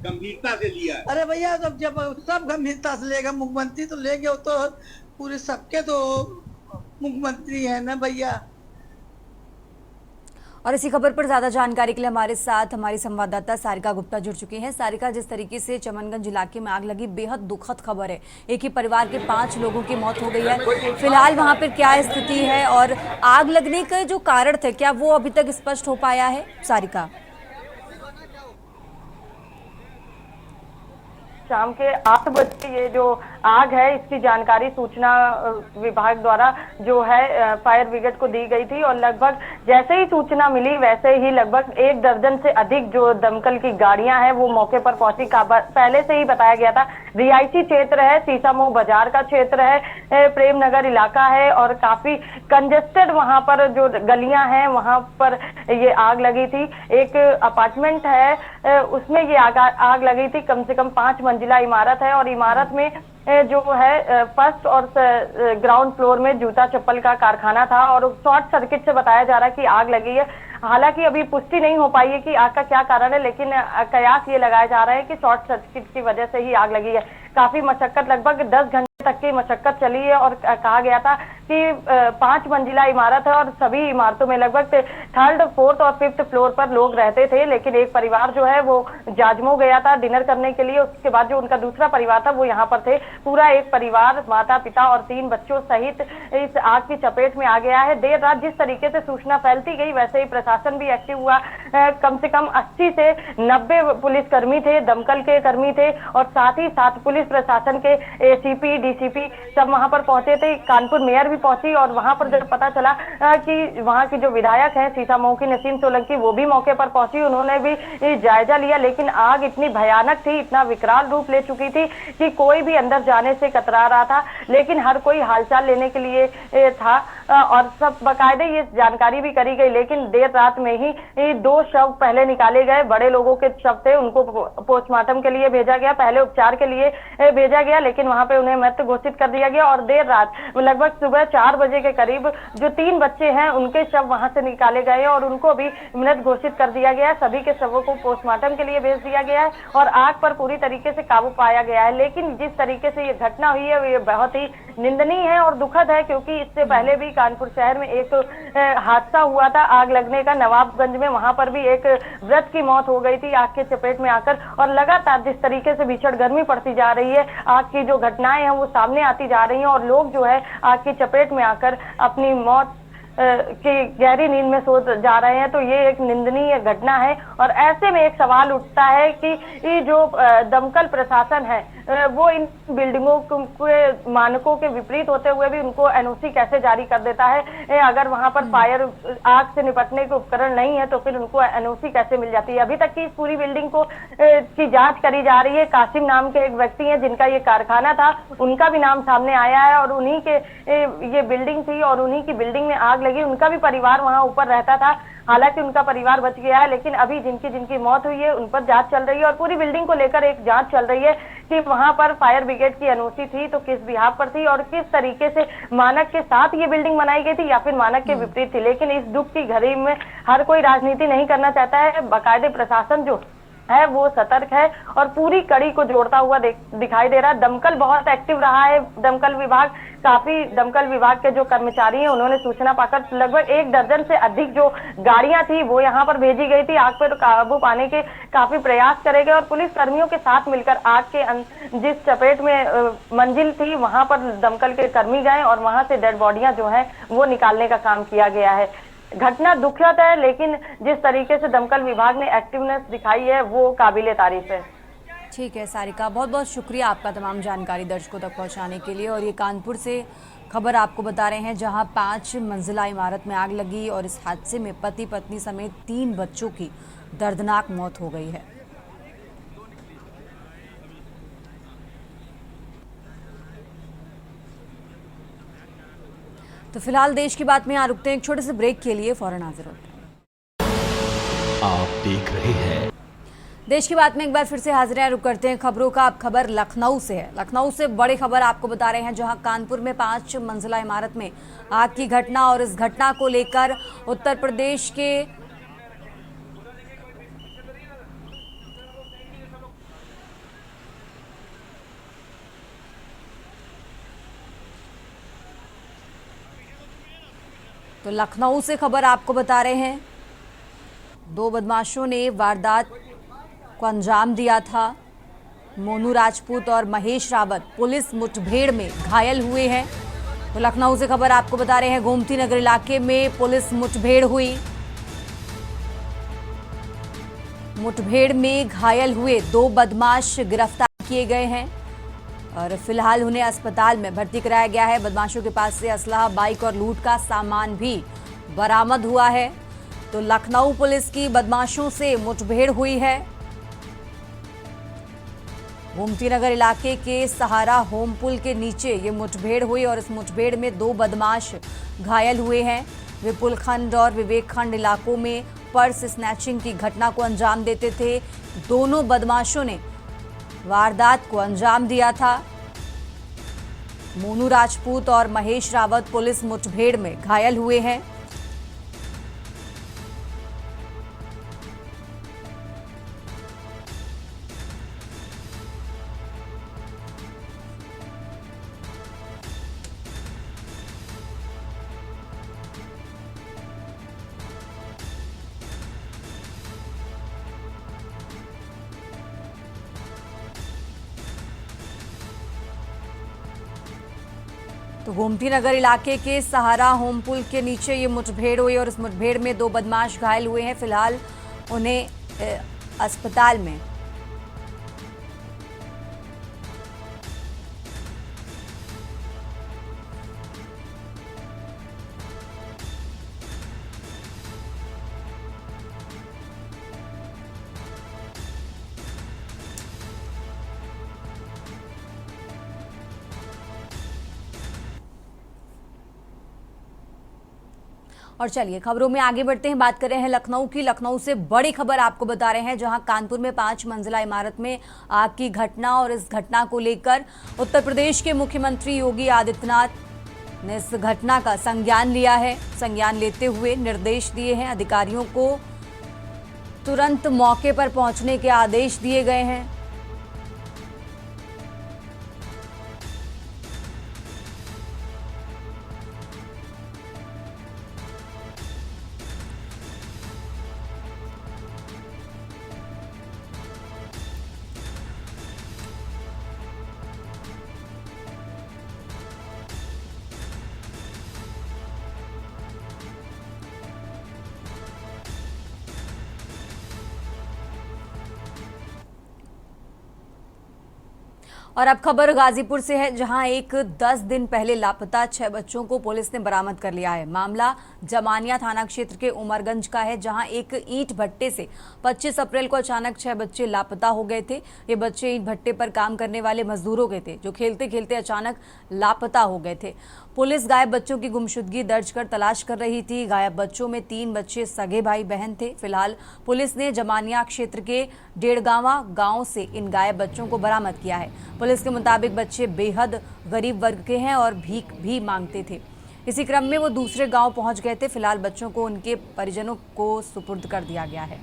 गंभीरता से लिया है। अरे भैया, जब सब गंभीरता से लेगा, मुख्यमंत्री तो लेंगे, वो तो पूरे सबके तो मुख्यमंत्री है ना भैया। और इसी खबर पर ज्यादा जानकारी के लिए हमारे साथ हमारी संवाददाता सारिका गुप्ता जुड़ चुकी हैं। सारिका, जिस तरीके से चमनगंज इलाके में आग लगी, बेहद दुखद खबर है। एक ही परिवार के 5 लोगों की मौत हो गई है। फिलहाल वहां पर क्या स्थिति है और आग लगने के जो कारण थे, क्या वो अभी तक स्पष्ट हो पाया है? सारिका, शाम के 8 बजे ये जो आग है, इसकी जानकारी सूचना विभाग द्वारा जो है फायर ब्रिगेड को दी गई थी और लगभग जैसे ही सूचना मिली वैसे ही लगभग 1 दर्जन से अधिक जो दमकल की गाड़ियां हैं वो मौके पर पहुंची। पहले से ही बताया गया था, रिहायशी क्षेत्र है, सीसामऊ बाजार का क्षेत्र है, प्रेमनगर इलाका है और काफी कंजेस्टेड वहां पर जो गलियां हैं वहां पर ये आग लगी थी। एक अपार्टमेंट है, उसमें ये आग लगी थी। कम से कम 5 मंजिला इमारत है और इमारत में जो है फर्स्ट और ग्राउंड फ्लोर में जूता चप्पल का कारखाना था और शॉर्ट सर्किट से बताया जा रहा है कि आग लगी है। हालांकि अभी पुष्टि नहीं हो पाई है कि आग का क्या कारण है, लेकिन कयास ये लगाया जा रहा है कि शॉर्ट सर्किट की वजह से ही आग लगी है। काफी मशक्कत, लगभग 10 घंटे तक की मशक्कत चली है और कहा गया था कि 5 मंजिला इमारत है और सभी इमारतों में लगभग 3rd, 4th और 5th फ्लोर पर लोग रहते थे, लेकिन एक परिवार जो है वो जाजमो गया था डिनर करने के लिए। उसके बाद जो उनका दूसरा परिवार था वो यहाँ पर थे। पूरा एक परिवार माता पिता और 3 बच्चों सहित इस आग की चपेट में आ गया है। देर रात जिस तरीके से सूचना फैलती गई वैसे ही प्रशासन भी एक्टिव हुआ। कम से कम 80 से 90 पुलिसकर्मी थे, दमकल के कर्मी थे और साथ ही साथ पुलिस प्रशासन के एसीपी, डीसीपी सब वहां पर पहुंचे थे। कानपुर मेयर भी पहुंची और वहां पर जब पता चला कि वहां की जो विधायक हैं सीतामऊ की नसीम सोलंकी, वो भी मौके पर पहुंची। उन्होंने भी जायजा लिया, लेकिन आग इतनी भयानक थी, इतना विकराल रूप ले चुकी थी कि कोई भी अंदर जाने से कतरा रहा था, लेकिन हर कोई हालचाल लेने के लिए था और सब बाकायदे ये जानकारी भी करी गई। लेकिन देर रात में ही 2 शव पहले निकाले गए। बड़े लोगों के शव थे, उनको पोस्टमार्टम के लिए भेजा गया, पहले उपचार के लिए भेजा गया, लेकिन वहां पे उन्हें मृत घोषित कर दिया गया। और देर रात लगभग सुबह 4 बजे के करीब जो 3 बच्चे हैं उनके शव वहां से निकाले गए और उनको भी मृत घोषित कर दिया गया है। सभी के शवों को पोस्टमार्टम के लिए भेज दिया गया है और आग पर पूरी तरीके से काबू पाया गया है। लेकिन जिस तरीके से ये घटना हुई है ये बहुत ही निंदनीय है और दुखद है, क्योंकि इससे पहले भी कानपुर शहर में एक हादसा हुआ था आग लगने का नवाबगंज में। वहां पर भी एक वृद्ध की मौत हो गई थी आग के चपेट में आकर। और लगातार जिस तरीके से भीषण गर्मी पड़ती जा रही है, आग की जो घटनाएं हैं वो सामने आती जा रही हैं और लोग जो है आग की चपेट में आकर अपनी मौत की गहरी नींद में सो जा रहे हैं। तो ये एक निंदनीय घटना है और ऐसे में एक सवाल उठता है कि ये जो दमकल प्रशासन है वो इन बिल्डिंगों के मानकों के विपरीत होते हुए भी उनको एनओसी कैसे जारी कर देता है। अगर वहां पर फायर आग से निपटने के उपकरण नहीं है तो फिर उनको एनओसी कैसे मिल जाती है। अभी तक की इस पूरी बिल्डिंग को की जांच करी जा रही है। कासिम नाम के एक व्यक्ति हैं जिनका ये कारखाना था, उनका भी नाम सामने आया है और उन्हीं के ये बिल्डिंग थी और उन्हीं की बिल्डिंग में आग लगी। उनका भी परिवार वहां ऊपर रहता था, हालांकि उनका परिवार बच गया है, लेकिन अभी जिनकी मौत हुई है उन पर जांच चल रही है और पूरी बिल्डिंग को लेकर एक जांच चल रही है कि वहां पर फायर ब्रिगेड की एनओसी थी तो किस बिहाफ पर थी और किस तरीके से मानक के साथ ये बिल्डिंग बनाई गई थी या फिर मानक के विपरीत थी। लेकिन इस दुख की घड़ी में हर कोई राजनीति नहीं करना चाहता है। बाकायदे प्रशासन जो है वो सतर्क है और पूरी कड़ी को जोड़ता हुआ दिखाई दे रहा है। दमकल बहुत एक्टिव रहा है। दमकल विभाग के जो कर्मचारी हैं उन्होंने सूचना पाकर लगभग 1 दर्जन से अधिक जो गाड़ियां थी वो यहाँ पर भेजी गई थी। आग पर काबू पाने के काफी प्रयास करे गए और पुलिस कर्मियों के साथ मिलकर आग के जिस चपेट में मंजिल थी वहां पर दमकल के कर्मी गए और वहां से डेड बॉडियां जो है वो निकालने का काम किया गया है। घटना दुखद है, लेकिन जिस तरीके से दमकल विभाग ने एक्टिवनेस दिखाई है वो काबिले तारीफ है। ठीक है सारिका, बहुत बहुत शुक्रिया आपका तमाम जानकारी दर्शकों तक पहुंचाने के लिए। और ये कानपुर से खबर आपको बता रहे हैं जहां 5 मंजिला इमारत में आग लगी और इस हादसे में पति पत्नी समेत 3 बच्चों की दर्दनाक मौत हो गई है। तो फिलहाल देश की बात में यहाँ रुकते हैं एक छोटे से ब्रेक के लिए, फौरन हाजिर होते हैं। आप देख रहे हैं देश की बात में एक बार फिर से हाजिर हैं। रुक करते हैं खबरों का। अब खबर लखनऊ से है। लखनऊ से बड़ी खबर आपको बता रहे हैं जहां कानपुर में 5 मंजिला इमारत में आग की घटना और इस घटना को लेकर उत्तर प्रदेश के तो लखनऊ से खबर आपको बता रहे हैं 2 बदमाशों ने वारदात को अंजाम दिया था। मोनू राजपूत और महेश रावत पुलिस मुठभेड़ में घायल हुए हैं। तो लखनऊ से खबर आपको बता रहे हैं गोमती नगर इलाके में पुलिस मुठभेड़ हुई। मुठभेड़ में घायल हुए 2 बदमाश गिरफ्तार किए गए हैं और फिलहाल उन्हें अस्पताल में भर्ती कराया गया है। बदमाशों के पास से असलहा, बाइक और लूट का सामान भी बरामद हुआ है। तो लखनऊ पुलिस की बदमाशों से मुठभेड़ हुई है। गोमती नगर इलाके के सहारा होम पुल के नीचे ये मुठभेड़ हुई और इस मुठभेड़ में 2 बदमाश घायल हुए हैं। विपुल खंड और विवेक खंड इलाकों में पर्स स्नैचिंग की घटना को अंजाम देते थे। दोनों बदमाशों ने वारदात को अंजाम दिया था। मोनू राजपूत और महेश रावत पुलिस मुठभेड़ में घायल हुए हैं। तो गोमती नगर इलाके के सहारा होम पुल के नीचे ये मुठभेड़ हुई और इस मुठभेड़ में 2 बदमाश घायल हुए हैं। फिलहाल उन्हें अस्पताल में और चलिए खबरों में आगे बढ़ते हैं। बात कर रहे हैं लखनऊ की। लखनऊ से बड़ी खबर आपको बता रहे हैं, जहां कानपुर में 5 मंजिला इमारत में आग की घटना और इस घटना को लेकर उत्तर प्रदेश के मुख्यमंत्री योगी आदित्यनाथ ने इस घटना का संज्ञान लिया है। संज्ञान लेते हुए निर्देश दिए हैं, अधिकारियों को तुरंत मौके पर पहुंचने के आदेश दिए गए हैं। और अब खबर गाजीपुर से है, जहां एक 10 दिन पहले लापता 6 बच्चों को पुलिस ने बरामद कर लिया है। मामला जमानिया थाना क्षेत्र के उमरगंज का है, जहां एक ईंट भट्टे से 25 अप्रैल को अचानक 6 बच्चे लापता हो गए थे। ये बच्चे ईंट भट्टे पर काम करने वाले मजदूरों के थे, जो खेलते खेलते अचानक लापता हो गए थे। पुलिस गायब बच्चों की गुमशुदगी दर्ज कर तलाश कर रही थी। गायब बच्चों में 3 बच्चे सगे भाई बहन थे। फिलहाल पुलिस ने जमानिया क्षेत्र के डेढ़गांवा गांव से इन गायब बच्चों को बरामद किया है। पुलिस के मुताबिक बच्चे बेहद गरीब वर्ग के हैं और भीख भी मांगते थे। इसी क्रम में वो दूसरे गांव पहुंच गए थे। फिलहाल बच्चों को उनके परिजनों को सुपुर्द कर दिया गया है।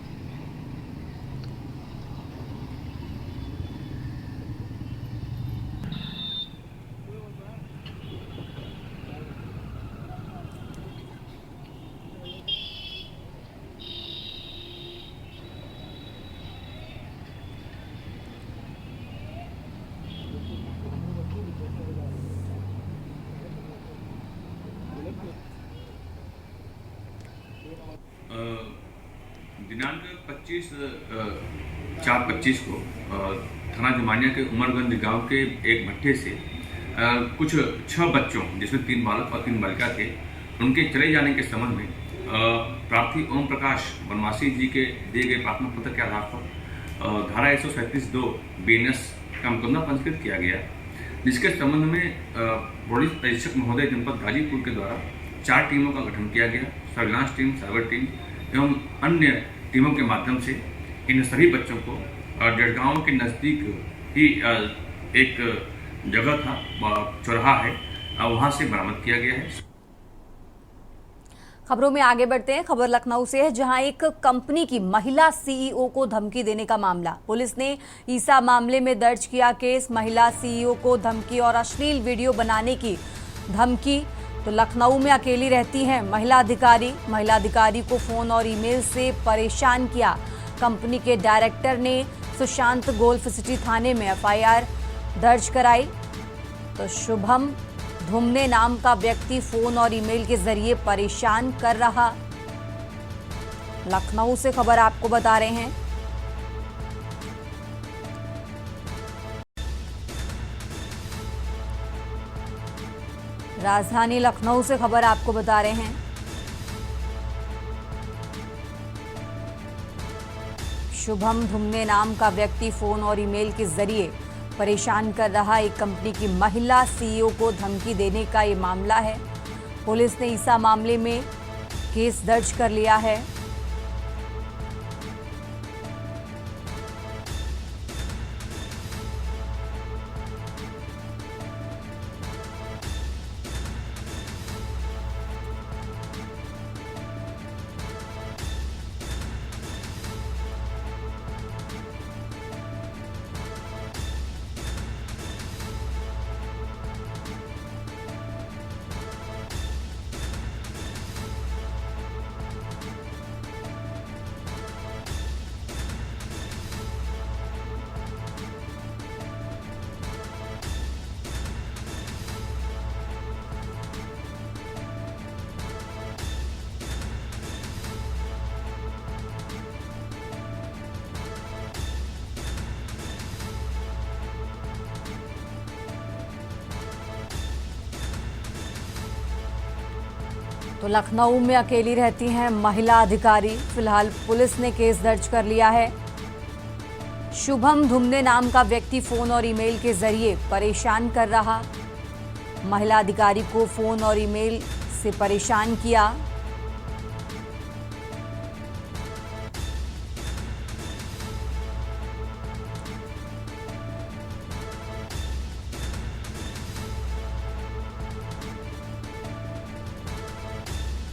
दिनांक 4/25 को थाना जमानिया के उमरगंज गांव के एक भट्टे से कुछ 6 बच्चों, जिसमें 3 बालक और 3 बालिका थे, उनके चले जाने के संबंध में प्रार्थी ओम प्रकाश बनवासी जी के दिए गए प्राथमिक पत्र के आधार पर धारा 137(2) BNS का मुकदमा पंजीकृत किया गया, जिसके संबंध में पुलिस अधीक्षक महोदय जनपद गाजीपुर के द्वारा 4 टीमों का गठन किया गया। सर्विलांस टीम, साइबर टीम एवं अन्य टीमों के माध्यम से इन सभी बच्चों को डेढ़गांव के नज़दीक ही एक जगह था, चौराहा है, वहां से बरामद किया गया है। खबरों में आगे बढ़ते हैं। खबर लखनऊ से है, जहां एक कंपनी की महिला सीईओ को धमकी देने का मामला। पुलिस ने ईसा मामले में दर्ज किया केस। महिला सीईओ को धमकी और अश्लील वीडियो बनाने की धमकी। तो लखनऊ में अकेली रहती हैं महिला अधिकारी को फोन और ईमेल से परेशान किया। कंपनी के डायरेक्टर ने सुशांत गोल्फ सिटी थाने में एफआईआर दर्ज कराई। तो शुभम धुमने नाम का व्यक्ति फोन और ईमेल के जरिए परेशान कर रहा। लखनऊ से खबर आपको बता रहे हैं। राजधानी लखनऊ से खबर आपको बता रहे हैं। शुभम धुमने नाम का व्यक्ति फोन और ईमेल के जरिए परेशान कर रहा। एक कंपनी की महिला सीईओ को धमकी देने का ये मामला है। पुलिस ने ईसा मामले में केस दर्ज कर लिया है। तो लखनऊ में अकेली रहती हैं महिला अधिकारी। फिलहाल पुलिस ने केस दर्ज कर लिया है। शुभम धुमने नाम का व्यक्ति फोन और ईमेल के जरिए परेशान कर रहा। महिला अधिकारी को फोन और ईमेल से परेशान किया।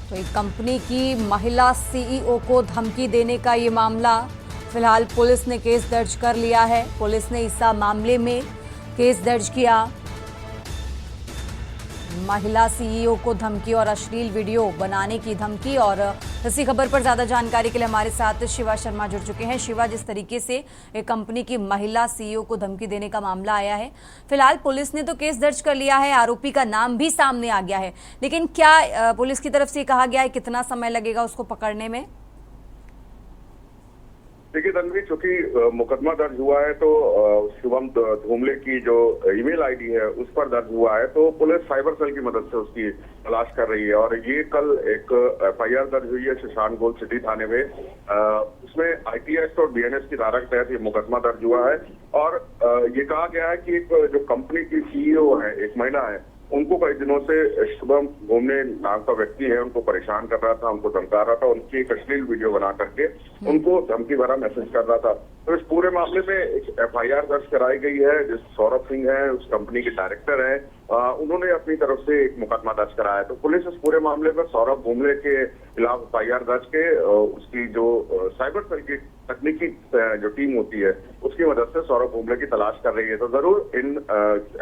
तो एक कंपनी की महिला सीईओ को धमकी देने का ये मामला, फिलहाल पुलिस ने केस दर्ज कर लिया है। पुलिस ने इस मामले में केस दर्ज किया। महिला सीईओ को धमकी और अश्लील वीडियो बनाने की धमकी। और इसी खबर पर ज्यादा जानकारी के लिए हमारे साथ शिवा शर्मा जुड़ चुके हैं। शिवा, जिस तरीके से एक कंपनी की महिला सीईओ को धमकी देने का मामला आया है, फिलहाल पुलिस ने तो केस दर्ज कर लिया है, आरोपी का नाम भी सामने आ गया है, लेकिन क्या पुलिस की तरफ से कहा गया है कितना समय लगेगा उसको पकड़ने में? देखिए तन्वी, चूंकि मुकदमा दर्ज हुआ है तो शुभम धूमले की जो ईमेल आईडी है उस पर दर्ज हुआ है, तो पुलिस साइबर सेल की मदद से उसकी तलाश कर रही है। और ये कल एक एफआईआर दर्ज हुई है शशांक गोल्ड सिटी थाने में। उसमें आईटी एक्ट और बीएनएस की धारा के तहत ये मुकदमा दर्ज हुआ है। और ये कहा गया है कि एक जो कंपनी की सीईओ है, एक महिला है, उनको कई दिनों से शुभम धूमले नाम का व्यक्ति है, उनको परेशान कर रहा था, उनको धमका रहा था, उनकी एक अश्लील वीडियो बना करके उनको धमकी भरा मैसेज कर रहा था। तो इस पूरे मामले में एक एफआईआर दर्ज कराई गई है। जिस सौरभ सिंह है, उस कंपनी के डायरेक्टर हैं, उन्होंने अपनी तरफ से एक मुकदमा दर्ज कराया है। तो पुलिस इस पूरे मामले में सौरभ धूमले के खिलाफ एफआईआर दर्ज के उसकी जो साइबर सेल की तकनीकी जो टीम होती है उसकी मदद से सौरभ धूमले की तलाश कर रही है। तो जरूर इन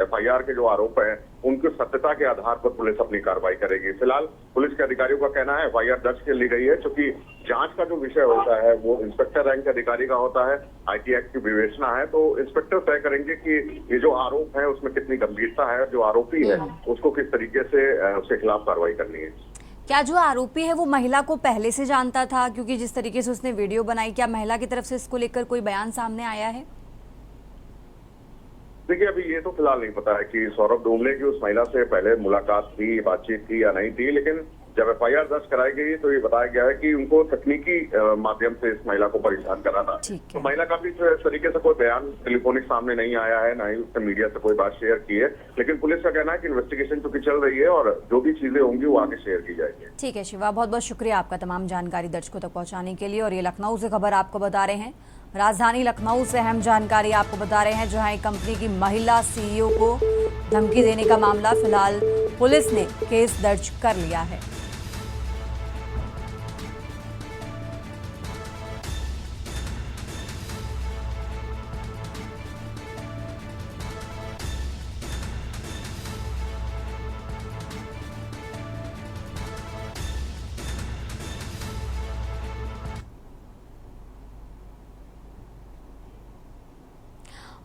एफआईआर के जो आरोप हैं उनकी सत्यता के आधार पर पुलिस अपनी कार्रवाई करेगी। फिलहाल पुलिस के अधिकारियों का कहना है एफआईआर दर्ज कर ली गई है, क्योंकि जांच का जो विषय होता है वो इंस्पेक्टर रैंक के अधिकारी का होता है, आईटी एक्ट की विवेचना है। तो इंस्पेक्टर तय करेंगे कि ये जो आरोप है उसमें कितनी गंभीरता है, जो आरोपी है उसको किस तरीके से उसके खिलाफ कार्रवाई करनी है। क्या जो आरोपी है वो महिला को पहले से जानता था? क्योंकि जिस तरीके से उसने वीडियो बनाई, क्या महिला की तरफ से इसको लेकर कोई बयान सामने आया है? देखिए, अभी ये तो फिलहाल नहीं पता है कि सौरभ धूमले की उस महिला से पहले मुलाकात थी, बातचीत थी या नहीं थी, लेकिन जब एफआईआर दर्ज कराई गई तो ये बताया गया है कि उनको तकनीकी माध्यम से इस महिला को परेशान करा था। तो महिला का भी इस तरीके से कोई बयान टेलीफोनिक सामने नहीं आया है, ना ही उसने मीडिया से कोई बात शेयर की है, लेकिन पुलिस का कहना है कि इन्वेस्टिगेशन चूंकि चल रही है और जो भी चीजें होंगी वो आगे शेयर की जाएगी। ठीक है शिवा, बहुत बहुत शुक्रिया आपका तमाम जानकारी दर्शकों तक पहुंचाने के लिए। और ये लखनऊ से खबर आपको बता रहे हैं, राजधानी लखनऊ से अहम जानकारी आपको बता रहे हैं, जहां एक कंपनी की महिला सीईओ को धमकी देने का मामला, फिलहाल पुलिस ने केस दर्ज कर लिया है।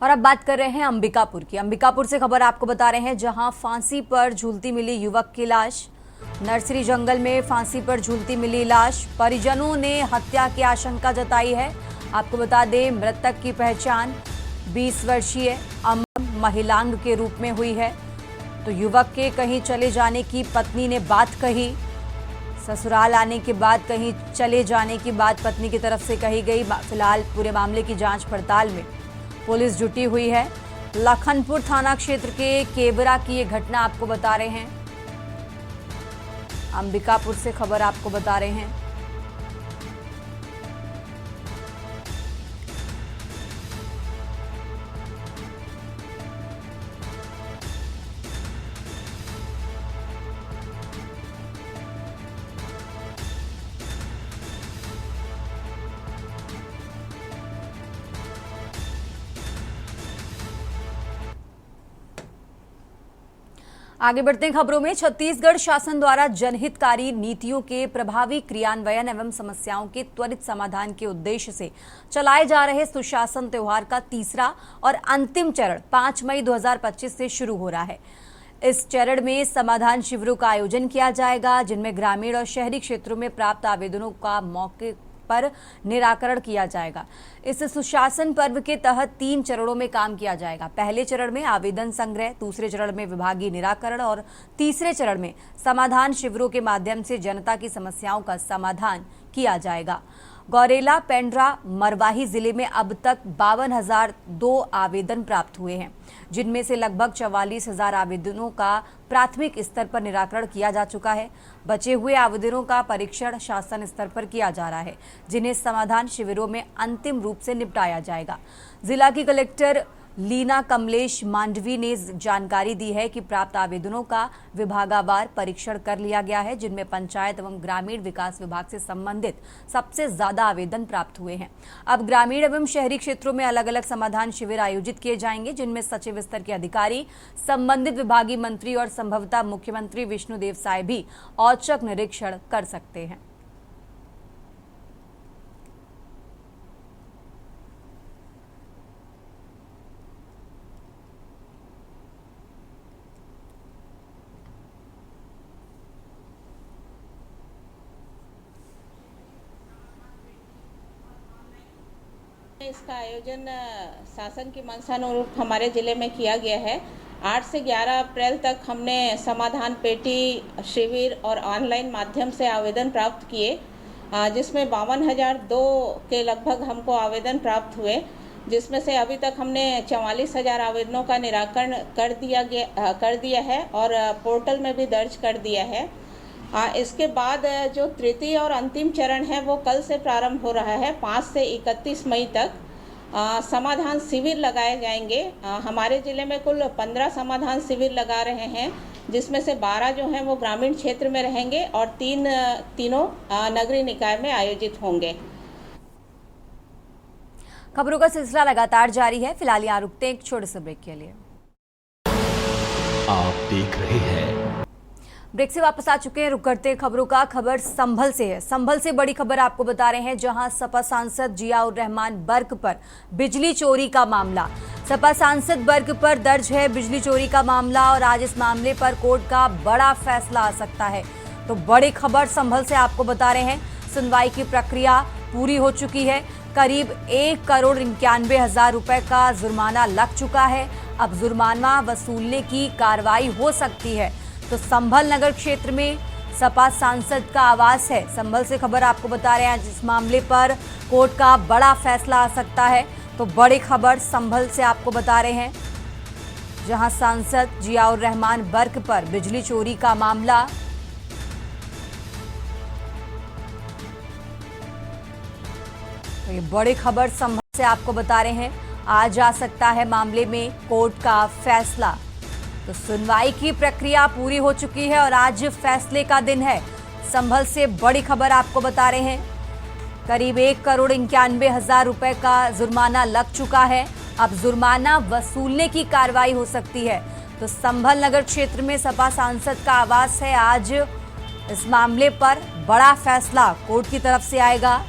और अब बात कर रहे हैं अंबिकापुर की। अंबिकापुर से खबर आपको बता रहे हैं, जहां फांसी पर झूलती मिली युवक की लाश। नर्सरी जंगल में फांसी पर झूलती मिली लाश, परिजनों ने हत्या की आशंका जताई है। आपको बता दें, मृतक की पहचान 20 वर्षीय अमर महिलांग के रूप में हुई है। तो युवक के कहीं चले जाने की पत्नी ने बात कही, ससुराल आने के बाद कहीं चले जाने की बात पत्नी की तरफ से कही गई। फिलहाल पूरे मामले की जांच पड़ताल में पुलिस जुटी हुई है। लखनपुर थाना क्षेत्र के केबरा की ये घटना आपको बता रहे हैं, अंबिकापुर से खबर आपको बता रहे हैं। आगे बढ़ते हैं खबरों में। छत्तीसगढ़ शासन द्वारा जनहितकारी नीतियों के प्रभावी क्रियान्वयन एवं समस्याओं के त्वरित समाधान के उद्देश्य से चलाए जा रहे सुशासन त्योहार का तीसरा और अंतिम चरण 5 मई 2025 से शुरू हो रहा है। इस चरण में समाधान शिविरों का आयोजन किया जाएगा, जिनमें ग्रामीण और शहरी क्षेत्रों में प्राप्त आवेदनों का मौके पर निराकरण किया जाएगा। इस सुशासन पर्व के तहत 3 चरणों में काम किया जाएगा। पहले चरण में आवेदन संग्रह, दूसरे चरण में विभागीय निराकरण और तीसरे चरण में समाधान शिविरों के माध्यम से जनता की समस्याओं का समाधान किया जाएगा। गौरेला, पेंड्रा, मरवाही जिले में अब तक 52,002 आवेदन प्राप्त हुए हैं, जिनमें से लगभग 44,000 आवेदनों का प्राथमिक स्तर पर निराकरण किया जा चुका है। बचे हुए आवेदनों का परीक्षण शासन स्तर पर किया जा रहा है, जिन्हें समाधान शिविरों में अंतिम रूप से निपटाया जाएगा। जिला की कलेक्टर लीना कमलेश मांडवी ने जानकारी दी है कि प्राप्त आवेदनों का विभागवार परीक्षण कर लिया गया है, जिनमें पंचायत एवं ग्रामीण विकास विभाग से संबंधित सबसे ज्यादा आवेदन प्राप्त हुए हैं। अब ग्रामीण एवं शहरी क्षेत्रों में अलग अलग समाधान शिविर आयोजित किए जाएंगे, जिनमें सचिव स्तर के अधिकारी, संबंधित विभागीय मंत्री और संभवतः मुख्यमंत्री विष्णुदेव साय भी औचक निरीक्षण कर सकते हैं। इसका आयोजन शासन की मंशानुरूप हमारे ज़िले में किया गया है। 8 से 11 अप्रैल तक हमने समाधान पेटी शिविर और ऑनलाइन माध्यम से आवेदन प्राप्त किए, जिसमें 52,002 के लगभग हमको आवेदन प्राप्त हुए, जिसमें से अभी तक हमने 44,000 आवेदनों का निराकरण कर दिया है और पोर्टल में भी दर्ज कर दिया है। इसके बाद जो तृतीय और अंतिम चरण है वो कल से प्रारंभ हो रहा है। 5 से 31 मई तक समाधान शिविर लगाए जाएंगे। हमारे ज़िले में कुल 15 समाधान शिविर लगा रहे हैं, जिसमें से 12 जो हैं वो ग्रामीण क्षेत्र में रहेंगे और तीनों नगरीय निकाय में आयोजित होंगे। खबरों का सिलसिला लगातार जारी है। फिलहाल यहाँ रुकते हैं एक छोटे से ब्रेक के लिए। आप देख रहे हैं ब्रेक से वापस आ चुके हैं। रुक करते हैं खबरों का। खबर संभल से है। संभल से बड़ी खबर आपको बता रहे हैं, जहां सपा सांसद जियाउर रहमान बर्क पर बिजली चोरी का मामला। सपा सांसद बर्क पर दर्ज है बिजली चोरी का मामला और आज इस मामले पर कोर्ट का बड़ा फैसला आ सकता है। तो बड़ी खबर संभल से आपको बता रहे हैं, सुनवाई की प्रक्रिया पूरी हो चुकी है। करीब 1,91,00,000 रुपए का जुर्माना लग चुका है। अब जुर्माना वसूलने की कार्रवाई हो सकती है। तो संभल नगर क्षेत्र में सपा सांसद का आवास है। संभल से खबर आपको बता रहे हैं, जिस मामले पर कोर्ट का बड़ा फैसला आ सकता है। तो बड़ी खबर संभल से आपको बता रहे हैं, जहां सांसद जियाउर रहमान बर्क पर बिजली चोरी का मामला। तो ये बड़ी खबर संभल से आपको बता रहे हैं, आज आ सकता है मामले में कोर्ट का फैसला। तो सुनवाई की प्रक्रिया पूरी हो चुकी है और आज फैसले का दिन है। संभल से बड़ी खबर आपको बता रहे हैं, करीब 1,91,00,000 रुपए का जुर्माना लग चुका है। अब जुर्माना वसूलने की कार्रवाई हो सकती है। तो संभल नगर क्षेत्र में सपा सांसद का आवास है। आज इस मामले पर बड़ा फैसला कोर्ट की तरफ से आएगा।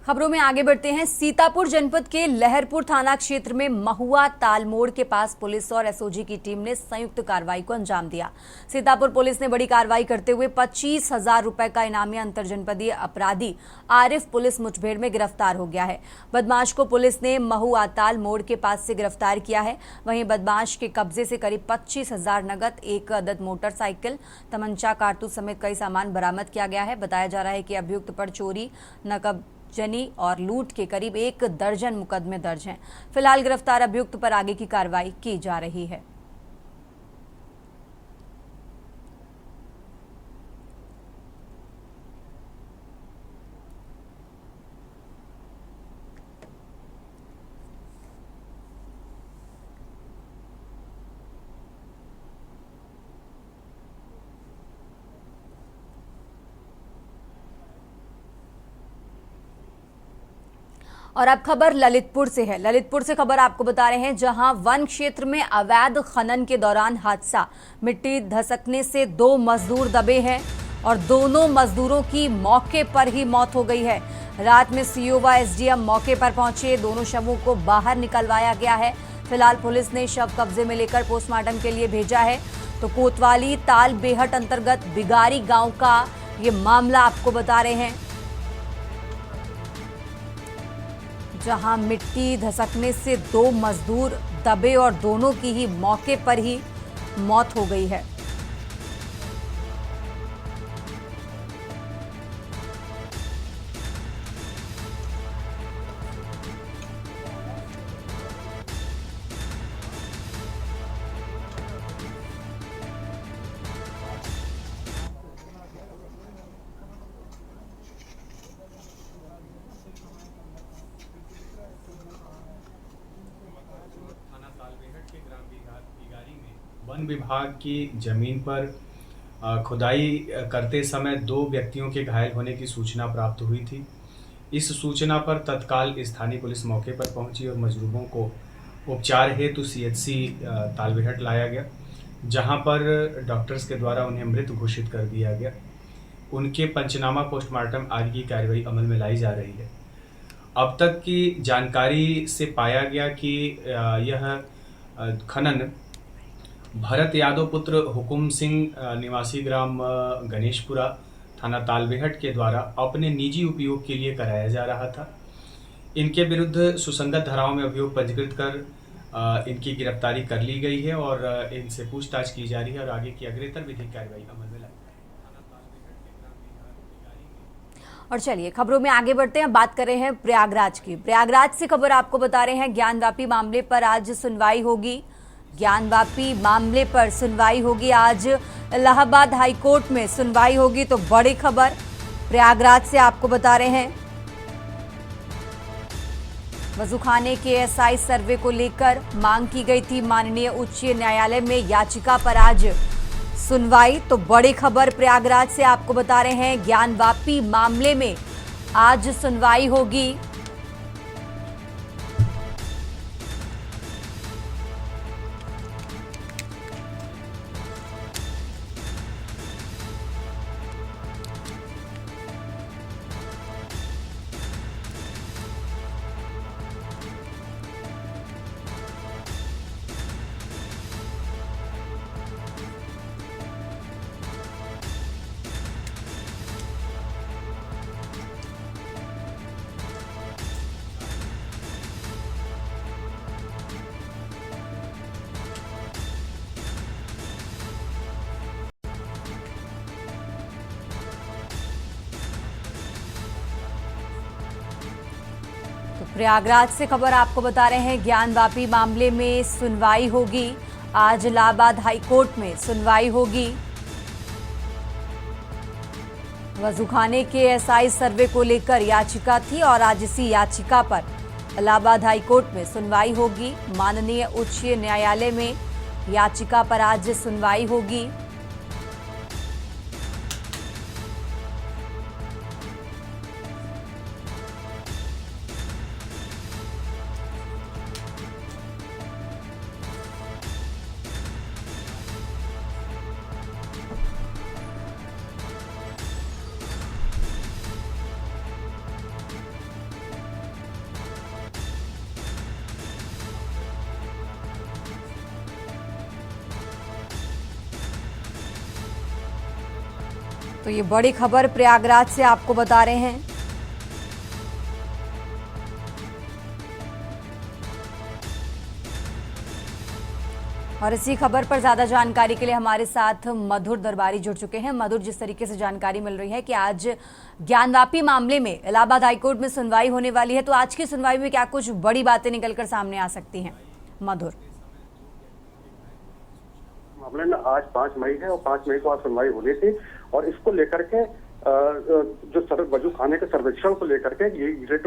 खबरों में आगे बढ़ते हैं। सीतापुर जनपद के लहरपुर थाना क्षेत्र में महुआ ताल मोड़ के पास पुलिस और एसओजी की टीम ने संयुक्त कार्रवाई को अंजाम दिया। सीतापुर पुलिस ने बड़ी कार्रवाई करते हुए 25,000 रुपए का इनामी अंतरजनपदीय अपराधी आरिफ पुलिस मुठभेड़ में गिरफ्तार हो गया है। बदमाश को पुलिस ने महुआ ताल मोड़ के पास से गिरफ्तार किया है। वहीं बदमाश के कब्जे से करीब 25,000 नगद, 1 अदद मोटरसाइकिल, तमंचा, कारतूस समेत कई सामान बरामद किया गया है। बताया जा रहा है कि अभियुक्त पर चोरी, नकबजनी और लूट के करीब 1 दर्जन मुकदमे दर्ज हैं। फिलहाल गिरफ्तार अभियुक्त पर आगे की कार्रवाई की जा रही है। और अब खबर ललितपुर से है। ललितपुर से खबर आपको बता रहे हैं, जहां वन क्षेत्र में अवैध खनन के दौरान हादसा, मिट्टी धसकने से 2 मजदूर दबे हैं और दोनों मजदूरों की मौके पर ही मौत हो गई है। रात में सीओ व एसडीएम मौके पर पहुंचे, दोनों शवों को बाहर निकलवाया गया है। फिलहाल पुलिस ने शव कब्जे में लेकर पोस्टमार्टम के लिए भेजा है। तो कोतवाली ताल बेहट अंतर्गत बिगारी गांव का ये मामला आपको बता रहे हैं, जहां मिट्टी धसकने से 2 मजदूर दबे और दोनों की ही मौके पर ही मौत हो गई है। वन विभाग की जमीन पर खुदाई करते समय 2 व्यक्तियों के घायल होने की सूचना प्राप्त हुई थी। इस सूचना पर तत्काल स्थानीय पुलिस मौके पर पहुंची और मजदूरों को उपचार हेतु सीएचसी तालबेहट लाया गया, जहां पर डॉक्टर्स के द्वारा उन्हें मृत घोषित कर दिया गया। उनके पंचनामा पोस्टमार्टम आदि की कार्रवाई अमल में लाई जा रही है। अब तक की जानकारी से पाया गया कि यह खनन भरत यादव पुत्र हुकुम सिंह निवासी ग्राम गणेशपुरा थाना तालबेहट के द्वारा अपने निजी उपयोग के लिए कराया जा रहा था। इनके विरुद्ध सुसंगत धाराओं में अभियोग पंजीकृत कर इनकी गिरफ्तारी कर ली गई है और इनसे पूछताछ की जा रही है और आगे की अग्रेतर विधिक कार्रवाई अमल में लाई। और चलिए खबरों में आगे बढ़ते हैं, बात कर रहे हैं प्रयागराज की। प्रयागराज से खबर आपको बता रहे हैं, ज्ञानवापी मामले पर आज सुनवाई होगी। ज्ञानवापी मामले पर सुनवाई होगी आज, इलाहाबाद हाईकोर्ट में सुनवाई होगी। तो बड़ी खबर प्रयागराज से आपको बता रहे हैं, वजूखाने के एसआई सर्वे को लेकर मांग की गई थी माननीय उच्च न्यायालय में, याचिका पर आज सुनवाई। तो बड़ी खबर प्रयागराज से आपको बता रहे हैं, ज्ञानवापी मामले में आज सुनवाई होगी। प्रयागराज से खबर आपको बता रहे हैं, ज्ञानवापी मामले में सुनवाई होगी आज, इलाहाबाद हाईकोर्ट में सुनवाई होगी। वजूखाने के एसआई सर्वे को लेकर याचिका थी और आज इसी याचिका पर इलाहाबाद हाईकोर्ट में सुनवाई होगी। माननीय उच्च न्यायालय में याचिका पर आज सुनवाई होगी। तो ये बड़ी खबर प्रयागराज से आपको बता रहे हैं। और इसी खबर पर ज्यादा जानकारी के लिए हमारे साथ मधुर दरबारी जुड़ चुके हैं। मधुर, जिस तरीके से जानकारी मिल रही है कि आज ज्ञानवापी मामले में इलाहाबाद हाईकोर्ट में सुनवाई होने वाली है, तो आज की सुनवाई में क्या कुछ बड़ी बातें निकलकर सामने आ सकती हैं? मधुर, मामले में आज 5 मई है और 5 मई को आज सुनवाई होनी थी और इसको लेकर के जो वजू खाने के सर्वेक्षण को लेकर के ये रिट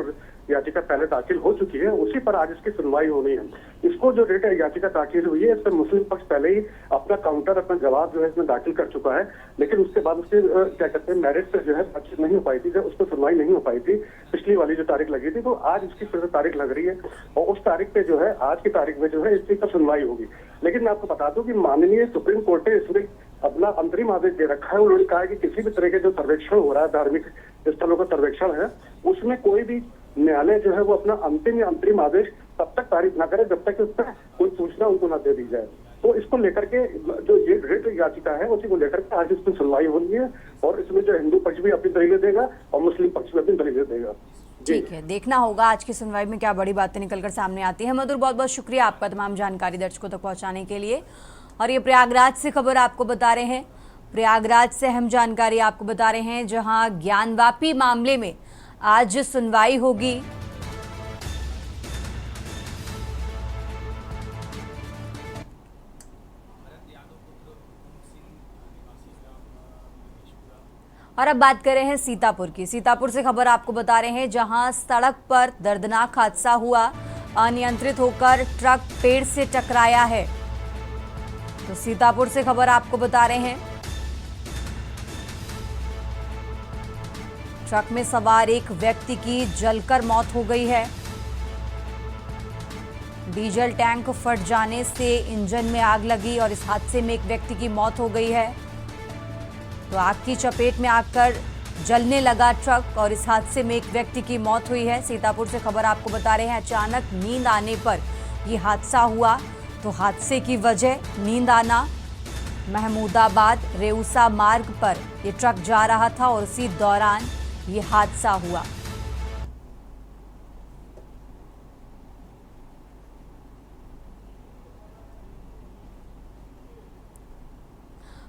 याचिका पहले दाखिल हो चुकी है, उसी पर आज इसकी सुनवाई होनी है। इसको जो रिट याचिका दाखिल हुई है, इस पर मुस्लिम पक्ष पहले ही अपना जवाब जो है इसमें दाखिल कर चुका है, लेकिन उसके बाद उसके क्या कहते हैं मेरिट पे जो है बातचीत नहीं हो पाई थी, उस पर सुनवाई नहीं हो पाई थी। पिछली वाली जो तारीख लगी थी, तो आज इसकी फिर से तारीख लग रही है और उस तारीख पे जो है आज की तारीख में जो है इसकी पर सुनवाई होगी। लेकिन मैं आपको बता दूं कि माननीय सुप्रीम कोर्ट ने इसमें अपना अंतरिम आदेश दे रखा है। उन्होंने कहा है कि किसी भी तरह के जो सर्वेक्षण हो रहा है, धार्मिक स्थलों का सर्वेक्षण है, उसमें कोई भी न्यायालय जो है वो अपना अंतरिम आदेश तब तक पारित ना करे जब तक उस पर कोई सूचना उनको ना दे दी जाए। तो इसको लेकर के जो ये रिट याचिका है उसी को लेकर के आज इसमें सुनवाई होनी है और इसमें जो हिंदू पक्ष भी अपनी दलीलें देगा और मुस्लिम पक्ष भी अपनी दलीलें देगा। ठीक है, देखना होगा आज की सुनवाई में क्या बड़ी बातें निकलकर सामने आती है। मधुर, बहुत बहुत शुक्रिया आपका तमाम जानकारी दर्शकों तक पहुंचाने के लिए। और ये प्रयागराज से खबर आपको बता रहे हैं, प्रयागराज से अहम जानकारी आपको बता रहे हैं, जहां ज्ञानवापी मामले में आज सुनवाई होगी। और अब बात कर रहे हैं सीतापुर की। सीतापुर से खबर आपको बता रहे हैं, जहां सड़क पर दर्दनाक हादसा हुआ, अनियंत्रित होकर ट्रक पेड़ से टकराया है। तो सीतापुर से खबर आपको बता रहे हैं, ट्रक में सवार एक व्यक्ति की जलकर मौत हो गई है। डीजल टैंक फट जाने से इंजन में आग लगी और इस हादसे में एक व्यक्ति की मौत हो गई है। तो आग की चपेट में आकर जलने लगा ट्रक और इस हादसे में एक व्यक्ति की मौत हुई है। सीतापुर से खबर आपको बता रहे हैं, अचानक नींद आने पर यह हादसा हुआ। तो हादसे की वजह नींद आना। महमूदाबाद रेउसा मार्ग पर यह ट्रक जा रहा था और उसी दौरान ये हादसा हुआ।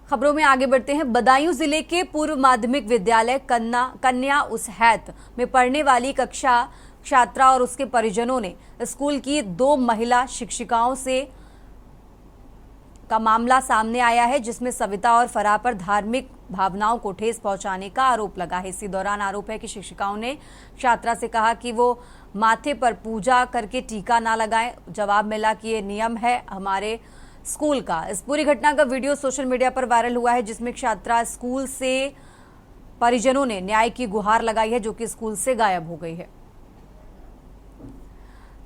खबरों में आगे बढ़ते हैं। बदायूं जिले के पूर्व माध्यमिक विद्यालय कन्या उसहैत में पढ़ने वाली कक्षा छात्रा और उसके परिजनों ने स्कूल की 2 महिला शिक्षिकाओं से का मामला सामने आया है, जिसमें सविता और फराह पर धार्मिक भावनाओं को ठेस पहुंचाने का आरोप लगा है। इसी दौरान आरोप है कि शिक्षिकाओं ने छात्रा से कहा कि वो माथे पर पूजा करके टीका ना लगाएं। जवाब मिला कि ये नियम है हमारे स्कूल का। इस पूरी घटना का वीडियो सोशल मीडिया पर वायरल हुआ है, जिसमें छात्रा स्कूल से परिजनों ने न्याय की गुहार लगाई है, जो कि स्कूल से गायब हो गई है।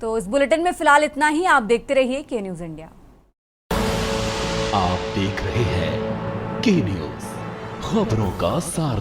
तो इस बुलेटिन में फिलहाल इतना ही। आप देखते रहिए के न्यूज इंडिया। आप देख रहे हैं के न्यूज, खबरों का सार।